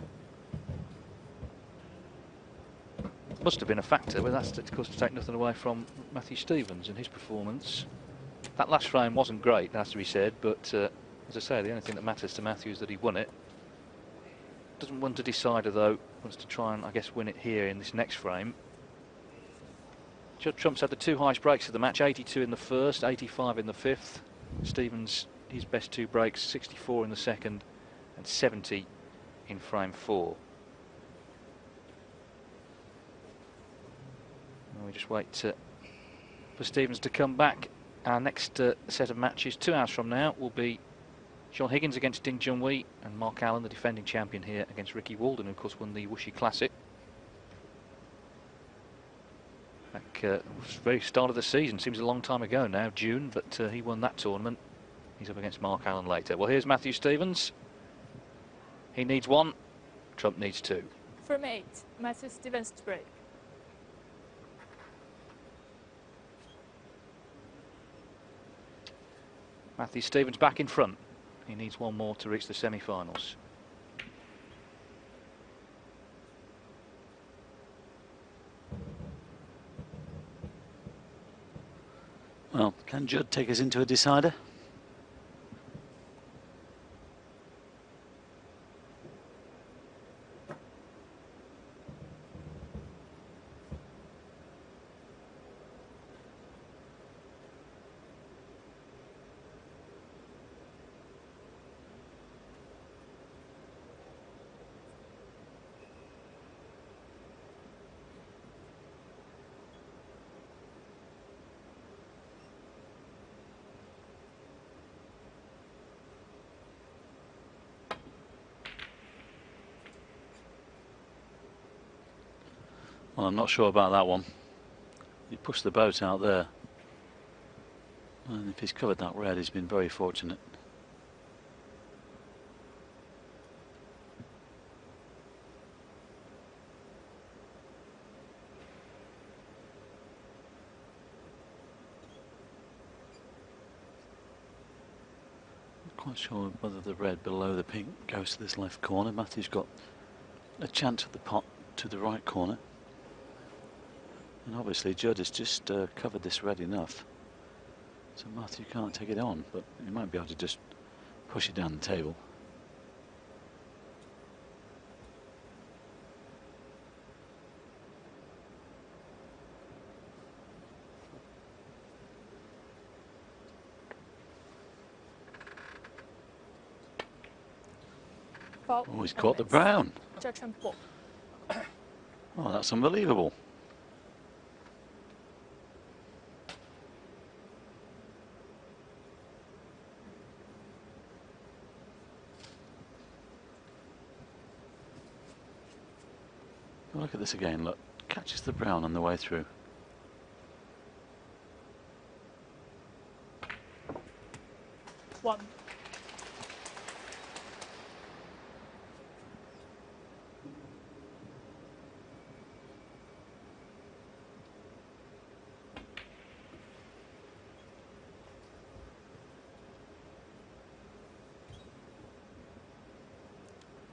Must have been a factor, but that's of course to take nothing away from Matthew Stevens and his performance. That last frame wasn't great, that has to be said, but as I say, the only thing that matters to Matthew is that he won it. Doesn't want to decide though, wants to try and, I guess, win it here in this next frame. Judd Trump's had the 2 highest breaks of the match, 82 in the first, 85 in the 5th. Stevens, his best 2 breaks, 64 in the second and 70 in frame 4. We just wait for Stevens to come back. Our next set of matches 2 hours from now will be John Higgins against Ding Junhui and Mark Allen, the defending champion here, against Ricky Walden, who of course won the Wuxi Classic. Back was the very start of the season, seems a long time ago now, June, but he won that tournament. He's up against Mark Allen later. Well, here's Matthew Stevens. He needs 1, Trump needs 2. From 8. Matthew Stevens to break. Matthew Stevens back in front. He needs 1 more to reach the semi-finals. Well, can Judd take us into a decider? Well, I'm not sure about that one. He pushed the boat out there. And if he's covered that red, he's been very fortunate. quite sure whether the red below the pink goes to this left corner. Matthew's got a chance at the pot to the right corner. And obviously Judd has just covered this red enough. So Matthew can't take it on, but he might be able to just push it down the table. Oh, he's caught the brown. J.Trump ball. Oh, that's unbelievable. Look at this again, look. Catches the brown on the way through. One.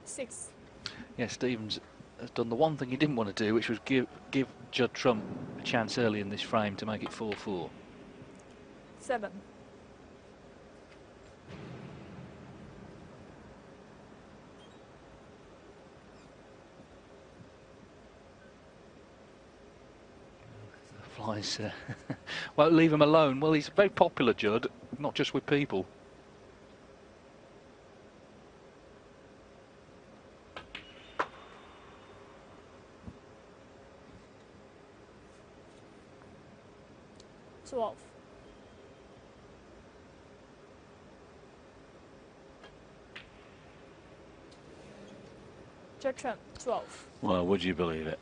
Six. Yeah, Stevens has done the one thing he didn't want to do, which was give Judd Trump a chance early in this frame to make it 4-4. 7. Flies won't leave him alone. Well, he's very popular, Judd, not just with people. J.Trump 12. Well, would you believe it?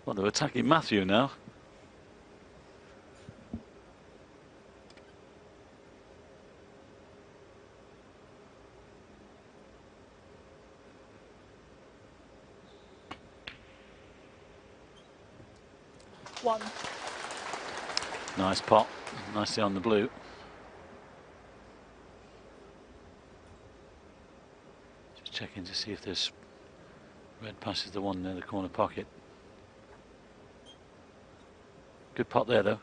Well, they're attacking Matthew now. One. Nice pot. Nicely on the blue. Just checking to see if there's red passes the one near the corner pocket. Good pot there, though.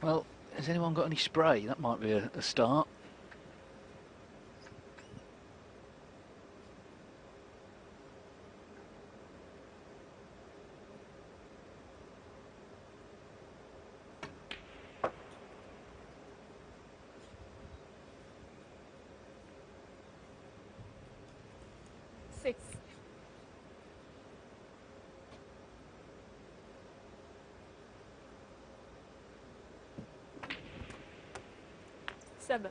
Well, has anyone got any spray? That might be a start. Six. Seven.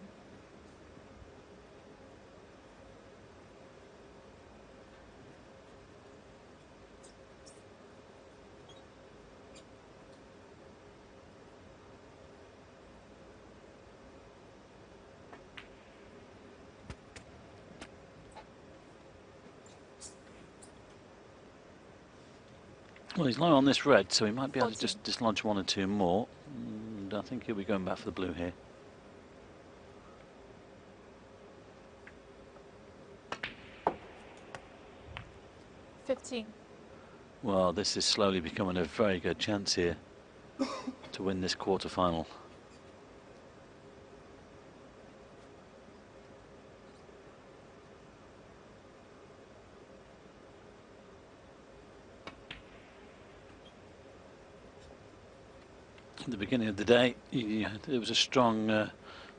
Well, he's low on this red, so he might be able to just dislodge one or two more. And I think he'll be going back for the blue here. Well, this is slowly becoming a very good chance here to win this quarterfinal. At the beginning of the day, it was a strong.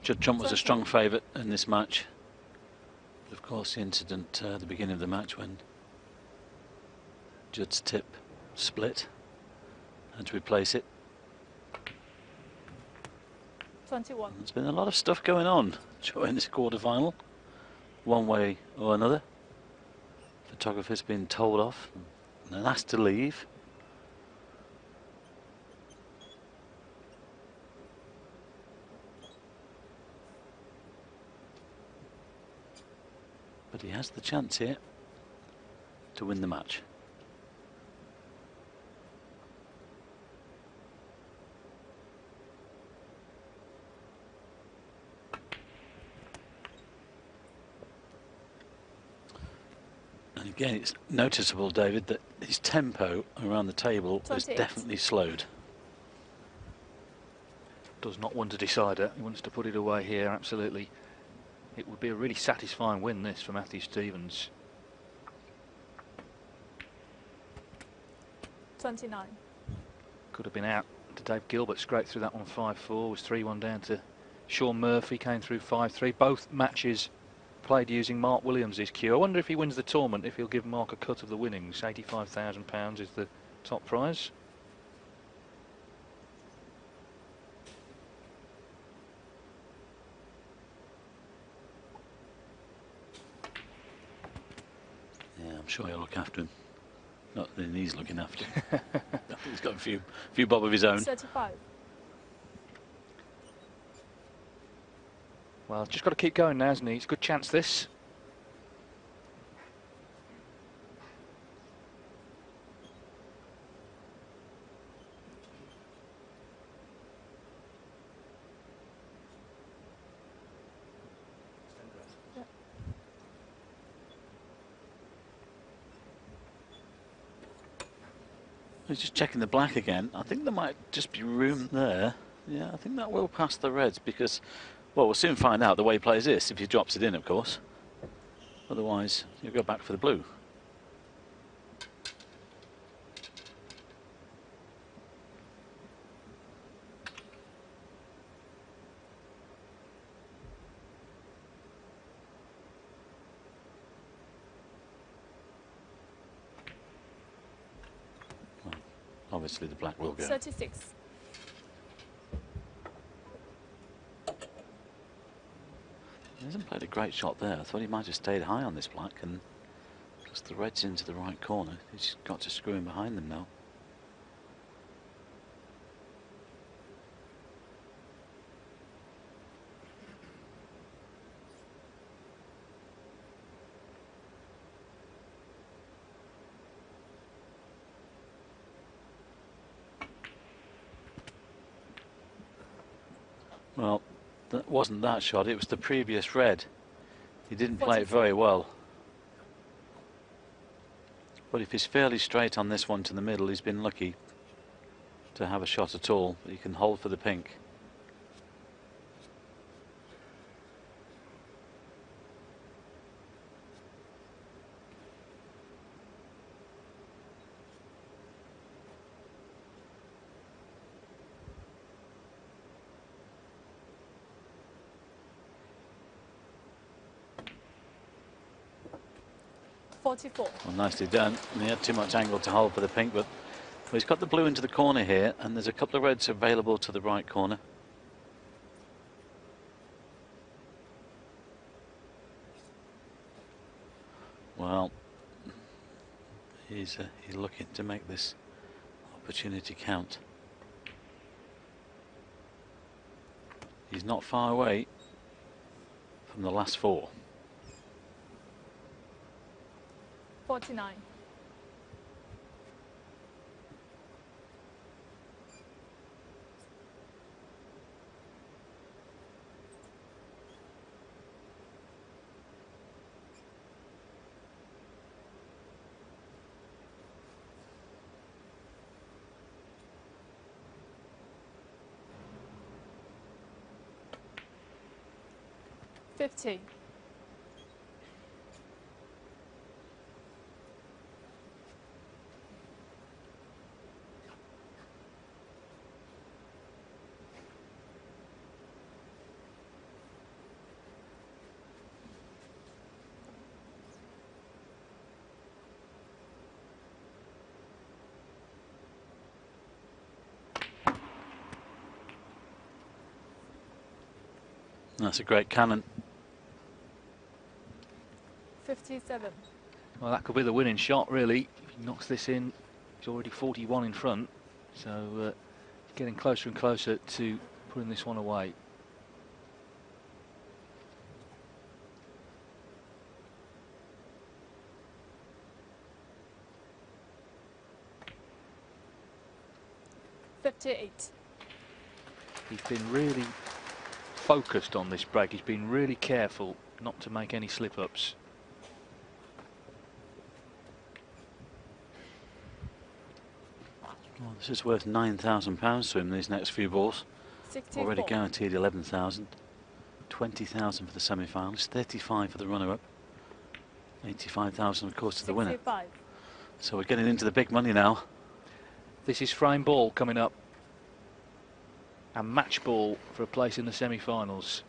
J.Trump was a strong favourite in this match. But of course, the incident at the beginning of the match when Judd's tip split, had to replace it. 21. There's been a lot of stuff going on during this quarter-final, one way or another. Photographer's been told off and asked to leave. But he has the chance here to win the match. And again, it's noticeable, David, that his tempo around the table has 28. definitely slowed. Does not want to decide it. He wants to put it away here, absolutely. It would be a really satisfying win, this, for Matthew Stevens. 29. Could have been out to Dave Gilbert, scraped through that one 5-4, was 3-1 down to Sean Murphy, came through 5-3. Both matches played using Mark Williams' cue. I wonder if he wins the tournament, if he'll give Mark a cut of the winnings. £85,000 is the top prize. Yeah, I'm sure he'll look after him. Not that he's looking after him. I think he's got a few bob of his own. 35. Well, just got to keep going now, hasn't he? It's a good chance, this. He's just checking the black again. I think there might just be room there. Yeah, I think that will pass the reds because, well, we'll soon find out the way he plays this, if he drops it in, of course. Otherwise, you'll go back for the blue. Obviously the black will go. 36. He hasn't played a great shot there. I thought he might have stayed high on this black, and because the red's into the right corner, he's got to screw in behind them now. Well, that wasn't that shot, it was the previous red. He didn't play it very well. But if he's fairly straight on this one to the middle, he's been lucky to have a shot at all. But he can hold for the pink. Well, nicely done. And he had too much angle to hold for the pink, but well, he's got the blue into the corner here, and there's a couple of reds available to the right corner. Well, he's looking to make this opportunity count. He's not far away from the last four. 49. $50. That's a great cannon. 57. Well, that could be the winning shot, really. If he knocks this in, he's already 41 in front. So getting closer and closer to putting this one away. He's been really focused on this break. He's been really careful not to make any slip-ups. Well, this is worth £9,000 to him, these next few balls. 64. Already guaranteed 11,000. 20,000 for the semi-finals, 35 for the runner-up. 85,000 of course to the winner. 65. So we're getting into the big money now. This is frame ball coming up. A match ball for a place in the semi-finals.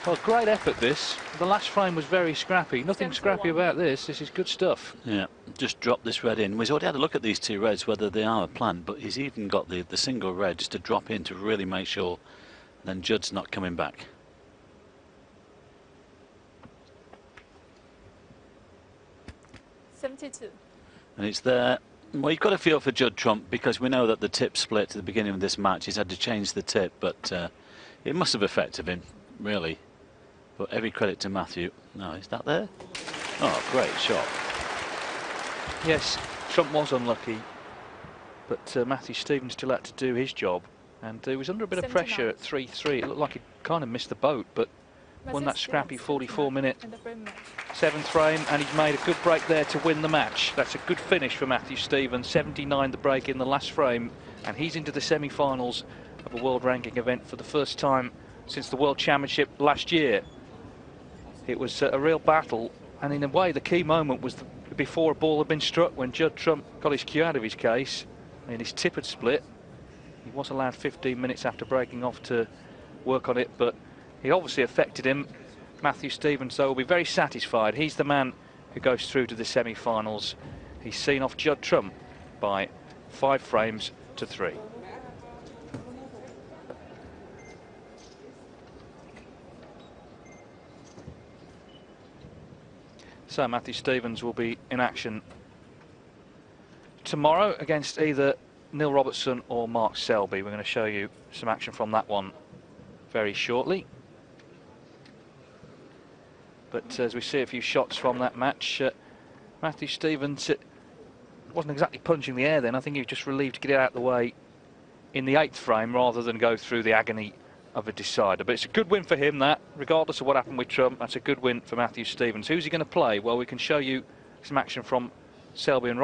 Well, great effort this. The last frame was very scrappy. Nothing scrappy about this. This is good stuff. Yeah, just drop this red in. We've already had a look at these two reds, whether they are a plan, but he's even got the single red just to drop in to really make sure then Judd's not coming back. And it's there. Well, you've got to feel for J.Trump because we know that the tip split at the beginning of this match. He's had to change the tip, but it must have affected him, really. But every credit to Matthew. No, is that there? Oh, great shot. Yes, Trump was unlucky, but Matthew Stevens still had to do his job. And he was under a bit of pressure at 3-3. It looked like he kind of missed the boat, but won that scrappy 44-minute 7th frame, and he's made a good break there to win the match. That's a good finish for Matthew Stevens. 79 the break in the last frame, and he's into the semi-finals of a world ranking event for the first time since the World Championship last year. It was a real battle, and in a way the key moment was before a ball had been struck, when J.Trump got his cue out of his case and his tip had split. He was allowed 15 minutes after breaking off to work on it, but it obviously affected him. Matthew Stevens, though, will be very satisfied. He's the man who goes through to the semi-finals. He's seen off J.Trump by 5 frames to 3. So Matthew Stevens will be in action tomorrow against either Neil Robertson or Mark Selby. We're going to show you some action from that one very shortly. But as we see a few shots from that match, Matthew Stevens wasn't exactly punching the air then. I think he was just relieved to get it out of the way in the 8th frame rather than go through the agony of a decider. But it's a good win for him, that, regardless of what happened with Trump. That's a good win for Matthew Stevens. Who's he going to play? Well, we can show you some action from Selby and